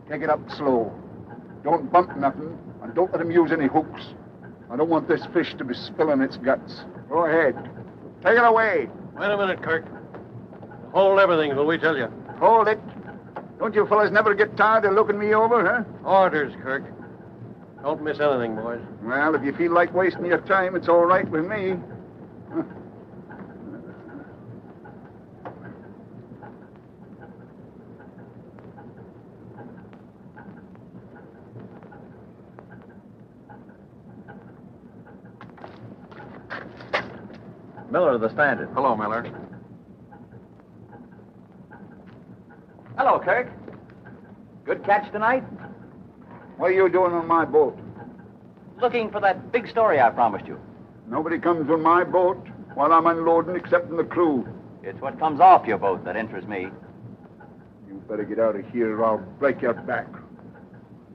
S6: Take it up slow. Don't bump nothing, and don't let him use any hooks. I don't want this fish to be spilling its guts. Go ahead. Take it away.
S12: Wait a minute, Kirk. Hold everything till we tell you.
S6: Hold it. Don't you fellas never get tired of looking me over, huh?
S12: Orders, Kirk. Don't miss anything, boys.
S6: Well, if you feel like wasting your time, it's all right with me.
S1: Miller of the Standard.
S12: Hello, Miller.
S1: Hello, Kirk. Good catch tonight?
S6: What are you doing on my boat?
S1: Looking for that big story I promised you.
S6: Nobody comes on my boat while I'm unloading except the crew.
S1: It's what comes off your boat that interests me.
S6: You better get out of here or I'll break your back.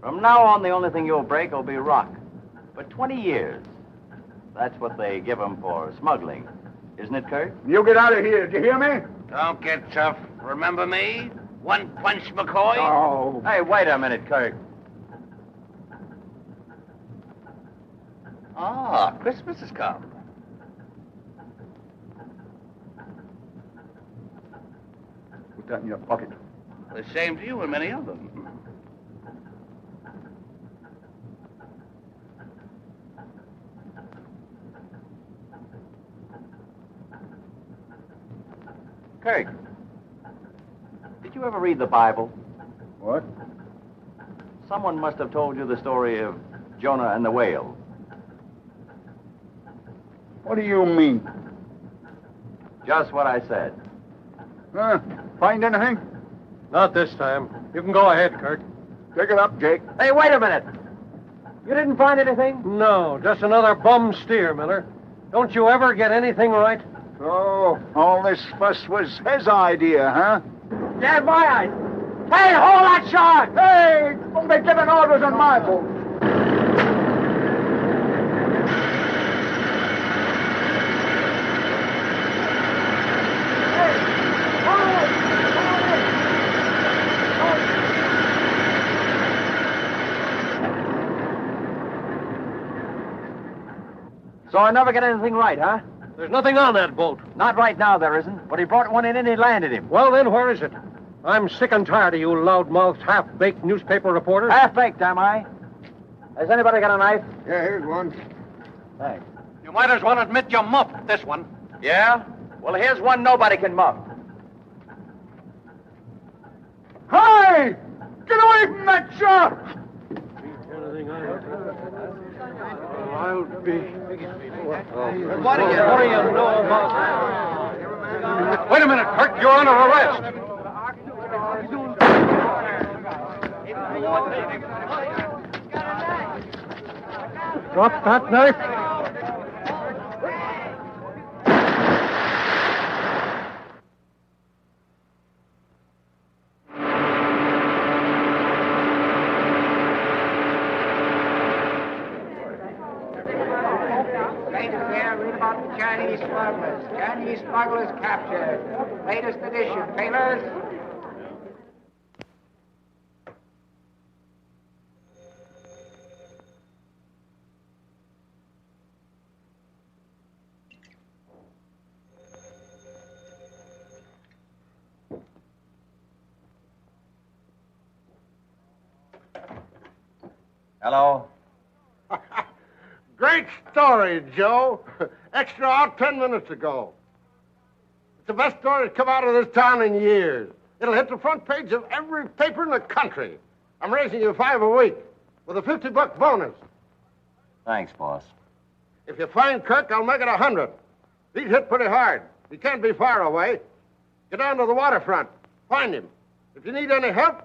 S1: From now on, the only thing you'll break will be rock. For 20 years. That's what they give 'em for smuggling. Isn't it, Kirk?
S6: You get out of here. Did you hear me?
S3: Don't get tough. Remember me? One punch McCoy?
S6: Oh.
S1: Hey, wait a minute, Kirk.
S3: Ah, Christmas has come.
S6: Put that in your pocket.
S3: The same to you and many of them.
S1: Kirk, did you ever read the Bible?
S6: What?
S1: Someone must have told you the story of Jonah and the whale.
S6: What do you mean?
S1: Just what I said.
S6: Find anything?
S12: Not this time. You can go ahead, Kirk.
S6: Pick it up, Jake.
S1: Hey, wait a minute. You didn't find anything?
S12: No, just another bum steer, Miller. Don't you ever get anything right?
S6: So, all this fuss was his idea, huh?
S1: Yeah, my eyes. Hey, hold that shark!
S6: Hey, don't be giving orders on my boat.
S1: So I never get anything right, huh?
S12: There's nothing on that boat.
S1: Not right now, there isn't. But he brought one in and he landed him.
S12: Well, then, where is it? I'm sick and tired of you loudmouthed, half-baked newspaper reporters.
S1: Half-baked, am I? Has anybody got a knife?
S7: Yeah, here's one.
S1: Thanks.
S12: You might as well admit you muffed this one.
S1: Yeah? Well, here's one nobody can muff.
S6: Hey! Get away from that shark!
S12: I'll be...
S1: What do you know about that?
S12: Wait a minute, Kirk. You're under arrest. Drop that knife.
S13: Latest here, read about the Chinese smugglers. Chinese smugglers captured. Latest edition, tailors.
S1: Hello?
S2: Great story, Joe. Extra out 10 minutes ago. It's the best story to come out of this town in years. It'll hit the front page of every paper in the country. I'm raising you $5 a week with a $50 bonus.
S1: Thanks, boss.
S2: If you find Kirk, I'll make it 100. He's hit pretty hard. He can't be far away. Get down to the waterfront. Find him. If you need any help,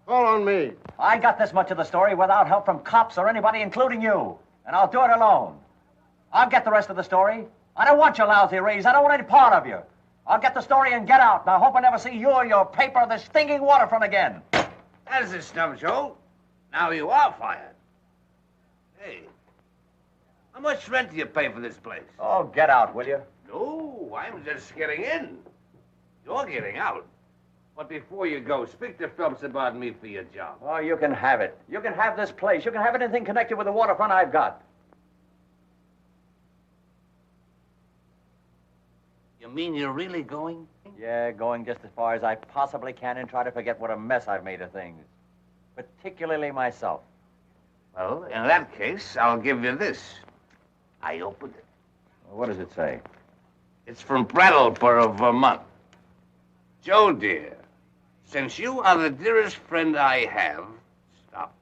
S2: call on me.
S1: I got this much of the story without help from cops or anybody, including you. And I'll do it alone. I'll get the rest of the story. I don't want your lousy raise. I don't want any part of you. I'll get the story and get out. And I hope I never see you or your paper or the stinking waterfront again.
S3: That's the stuff, Joe. Now you are fired. Hey, how much rent do you pay for this place?
S1: Oh, get out, will you?
S3: No, I'm just getting in. You're getting out. But before you go, speak to Phelps about me for your job.
S1: Oh, you can have it. You can have this place. You can have anything connected with the waterfront I've got.
S3: You mean you're really going?
S1: Yeah, going just as far as I possibly can and try to forget what a mess I've made of things. Particularly myself.
S3: Well, in that case, I'll give you this. I opened it.
S1: What does it say?
S3: It's from Brattleboro, Vermont. Joe, dear, since you are the dearest friend I have, stop.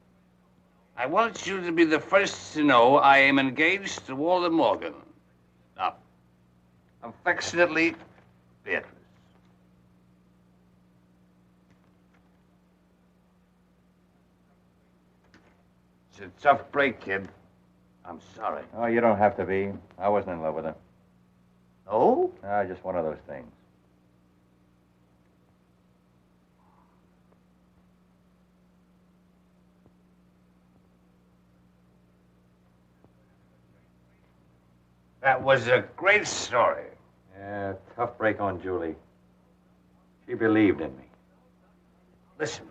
S3: I want you to be the first to know I am engaged to Walter Morgan. Stop. Affectionately, Beatrice. It's a tough break, kid. I'm sorry.
S1: Oh, you don't have to be. I wasn't in love with her.
S3: Oh?
S1: Just one of those things.
S3: That was a great story.
S1: Yeah, tough break on Julie. She believed in me.
S3: Listen,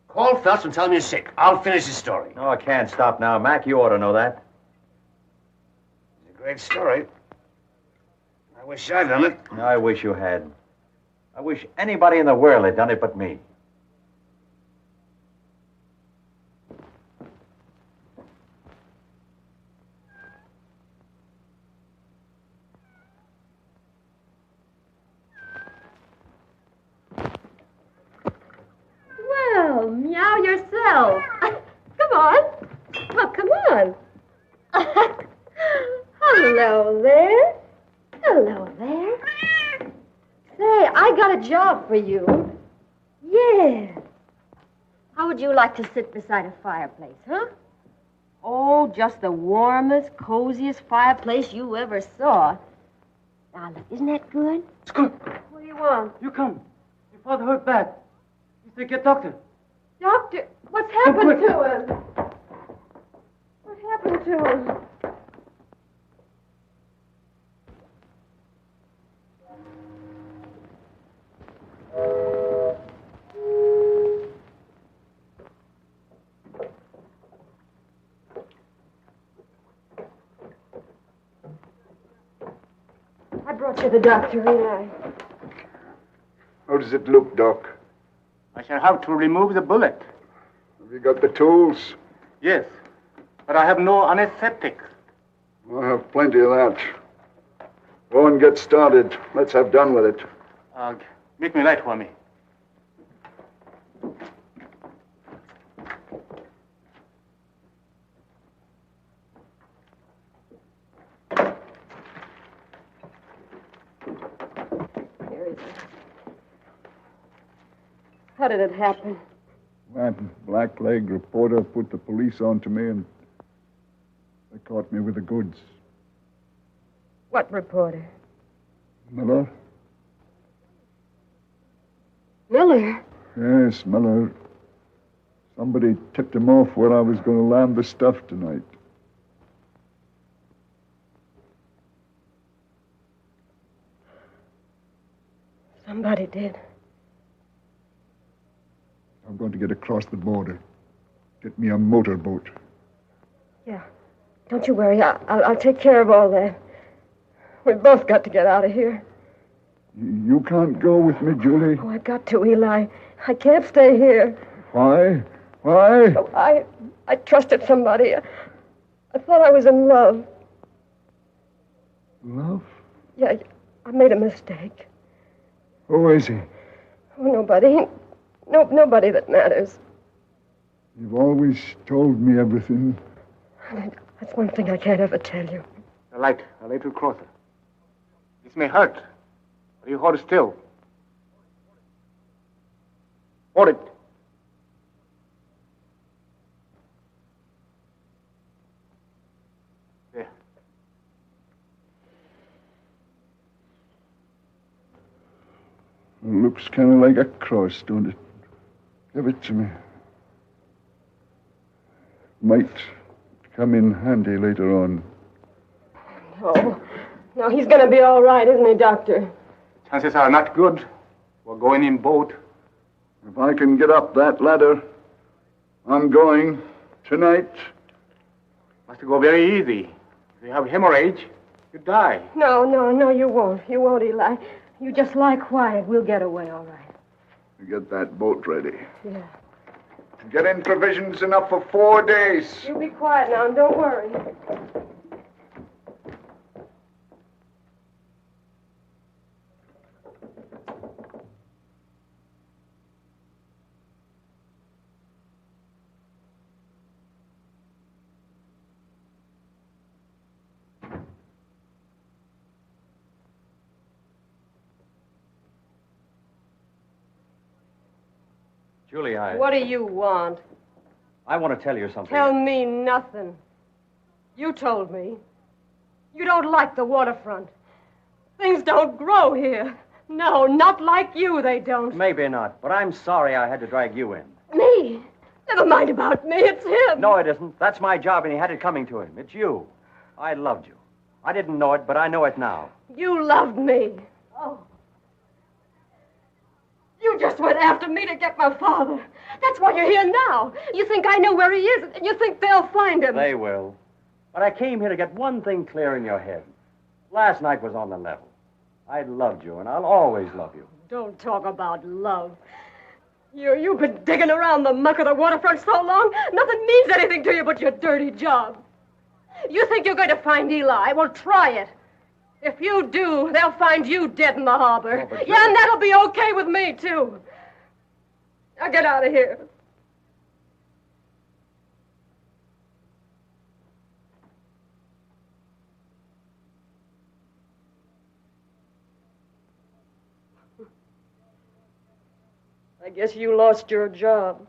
S3: call Phelps and tell him you're sick. I'll finish the story.
S1: No, I can't stop now. Mac, you ought to know that.
S3: It's a great story. I wish I'd done it.
S1: I wish you had. I wish anybody in the world had done it but me.
S4: Well, meow yourself. Come on. Well, come on. Hello there. Hello there. Say, I got a job for you. Yeah. How would you like to sit beside a fireplace, huh? Oh, just the warmest, coziest fireplace you ever saw. Now, look, isn't that good?
S14: It's good.
S4: What do you want?
S14: You come. Your father hurt bad. He said, get doctor.
S4: Doctor, what's happened to him? What happened to him? I brought you the doctor, Eli.
S6: How does it look, Doc?
S12: I shall have to remove the bullet.
S6: Have you got the tools?
S12: Yes, but I have no anesthetic.
S6: I have plenty of that. Go and get started. Let's have done with it.
S12: Make me light for me.
S4: How did it happen?
S6: That blackleg reporter put the police on to me, and they caught me with the goods.
S4: What reporter?
S6: Miller?
S4: Miller?
S6: Yes, Miller. Somebody tipped him off where I was going to land the stuff tonight.
S4: Somebody did.
S6: I'm going to get across the border. Get me a motorboat.
S4: Yeah. Don't you worry. I'll take care of all that. We've both got to get out of here.
S6: You can't go with me, Julie.
S4: Oh, I've got to, Eli. I can't stay here.
S6: Why? Why?
S4: Oh, I trusted somebody. I thought I was in love.
S6: Love?
S4: Yeah, I made a mistake.
S6: Who is he?
S4: Oh, nobody. Nobody that matters.
S6: You've always told me everything.
S4: That's one thing I can't ever tell you.
S12: A little closer. This may hurt, but you hold still. Hold it. There.
S6: It looks kind of like a cross, don't it? Give it to me. Might come in handy later on.
S4: No, he's going to be all right, isn't he, Doctor?
S12: Chances are not good. We're going in boat.
S6: If I can get up that ladder, I'm going tonight.
S12: Must go very easy. If you have hemorrhage, you die.
S4: No, you won't. You won't, Eli. You just lie quiet. We'll get away, all right.
S6: Get that boat ready.
S4: Yeah.
S6: Get in provisions enough for 4 days.
S4: You be quiet now and don't worry.
S14: Julie,
S4: What do you want?
S14: I want to tell you something.
S4: Tell me nothing. You told me. You don't like the waterfront. Things don't grow here. No, not like you, they don't.
S14: Maybe not, but I'm sorry I had to drag you in.
S4: Me? Never mind about me. It's him.
S14: No, it isn't. That's my job, and he had it coming to him. It's you. I loved you. I didn't know it, but I know it now.
S4: You loved me. Oh. You just went after me to get my father. That's why you're here now. You think I know where he is, and you think they'll find him.
S14: They will. But I came here to get one thing clear in your head. Last night was on the level. I loved you, and I'll always love you.
S4: Don't talk about love. You've been digging around the muck of the waterfront so long, nothing means anything to you but your dirty job. You think you're going to find Eli? Well, try it. If you do, they'll find you dead in the harbor.
S14: Oh,
S4: yeah, and that'll be okay with me, too. Now get out of here. I guess you lost your job.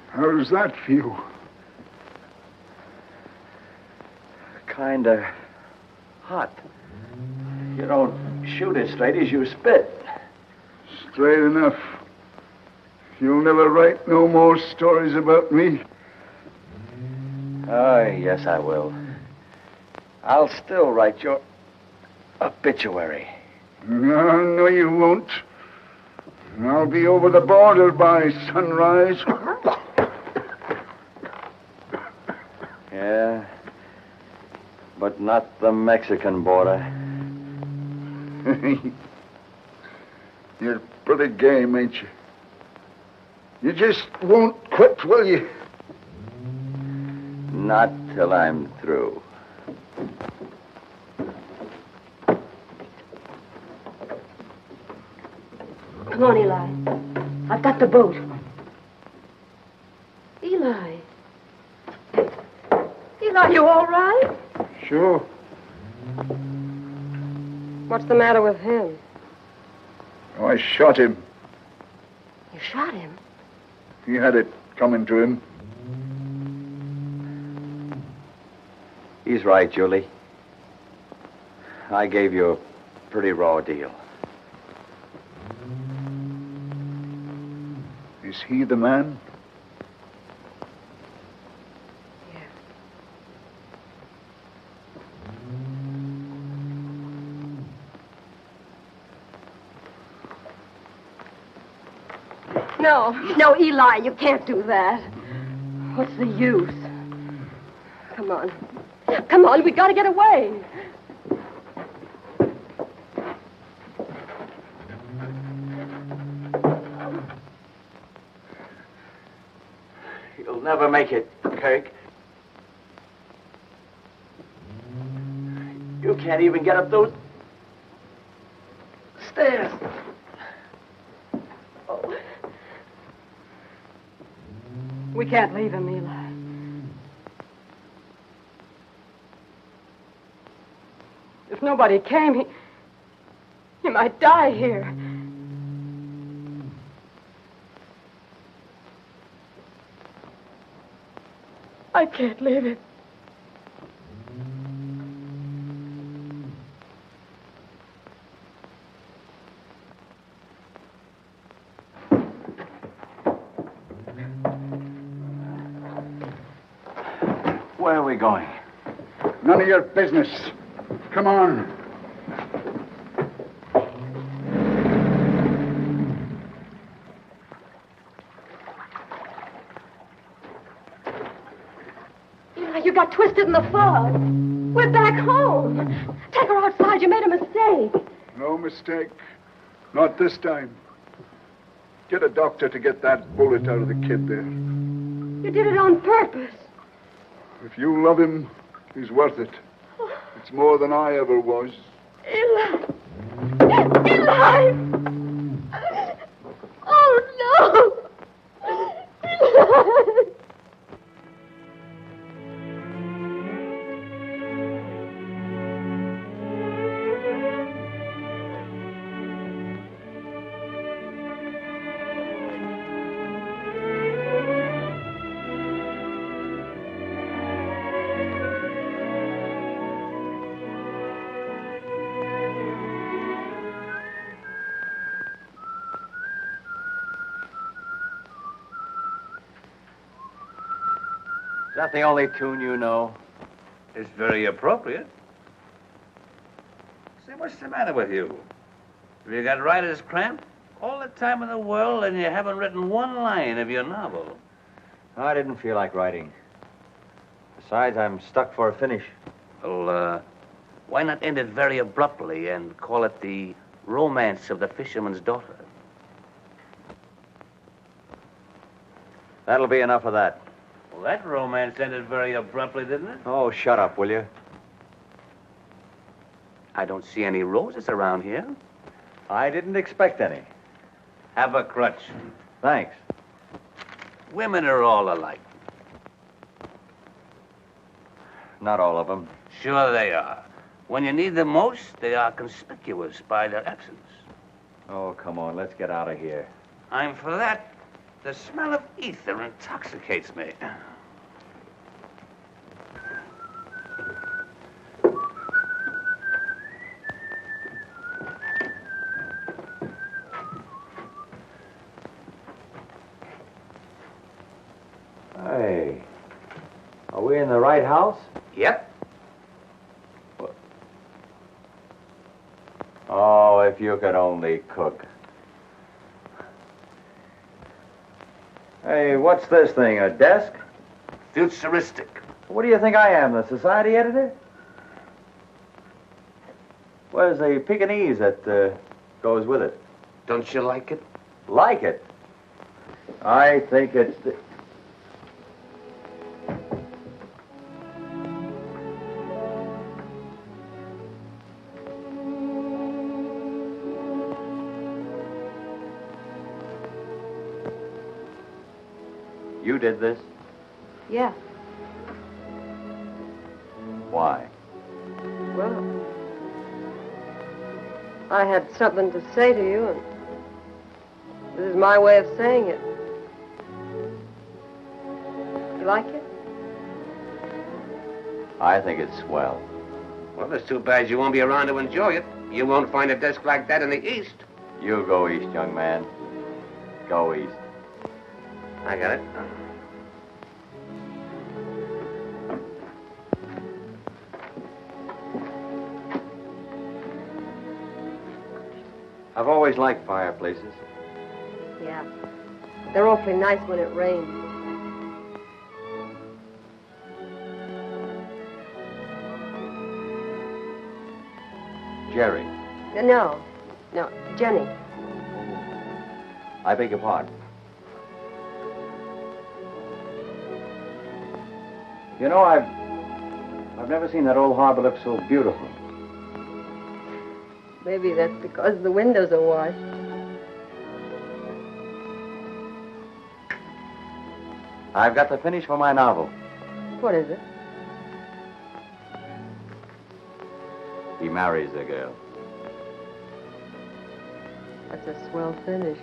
S6: How does that feel?
S1: Kinda hot. You don't shoot as straight as you spit.
S6: Straight enough. You'll never write no more stories about me.
S1: Oh, yes, I will. I'll still write your obituary.
S6: No, you won't. I'll be over the border by sunrise.
S1: Yeah, but not the Mexican border.
S6: You're pretty game, ain't you? You just won't quit, will you?
S1: Not till I'm through.
S4: Come on, Eli. I've got the boat. Eli. Eli, you all right?
S6: Sure.
S4: What's the matter with him?
S6: Oh, I shot him.
S4: You shot him?
S6: He had it coming to him.
S1: He's right, Julie. I gave you a pretty raw deal.
S6: Is he the man?
S4: No, Eli, you can't do that. What's the use? Come on. Come on, we gotta get away.
S1: You'll never make it, Kirk. You can't even get up those stairs.
S4: We can't leave him, Eli. If nobody came, he might die here. I can't leave him.
S14: Where are we going?
S6: None of your business. Come on.
S4: Eli, you got twisted in the fog. We're back home. Take her outside. You made a mistake.
S6: No mistake. Not this time. Get a doctor to get that bullet out of the kid there.
S4: You did it on purpose.
S6: If you love him, he's worth it. It's more than I ever was.
S4: Eli! Eli! Oh, no! Eli!
S14: Is that the only tune you know?
S3: It's very appropriate. Say, what's the matter with you? Have you got writer's cramp? All the time in the world and you haven't written one line of your novel.
S14: I didn't feel like writing. Besides, I'm stuck for a finish.
S3: Well, why not end it very abruptly and call it The Romance of the Fisherman's Daughter?
S14: That'll be enough of that.
S3: Well, that romance ended very abruptly, didn't it?
S14: Oh, shut up, will you?
S3: I don't see any roses around here.
S14: I didn't expect any.
S3: Have a crutch.
S14: Thanks.
S3: Women are all alike.
S14: Not all of them.
S3: Sure they are. When you need them most, they are conspicuous by their absence.
S14: Oh, come on, let's get out of here.
S3: I'm for that. The smell of ether intoxicates me.
S14: Hey, are we in the right house?
S3: Yep.
S14: Oh, if you could only cook. Hey, what's this thing, a desk?
S3: Futuristic.
S14: What do you think I am, the society editor? Where's the Pekingese that goes with it?
S3: Don't you like it?
S14: Like it? I think it's... You did this?
S4: Yeah.
S14: Why?
S4: Well, I had something to say to you, and this is my way of saying it. You like it?
S14: I think it's swell.
S3: Well, it's too bad you won't be around to enjoy it. You won't find a desk like that in the East.
S14: You go east, young man. Go east.
S3: I got it.
S14: I've always liked fireplaces.
S4: Yeah. They're awfully nice when it rains.
S14: Jerry.
S4: No, Jenny.
S14: I beg your pardon. You know, I've never seen that old harbor look so beautiful.
S4: Maybe that's because the windows are washed.
S14: I've got the finish for my novel.
S4: What is it?
S14: He marries the girl.
S4: That's a swell finish.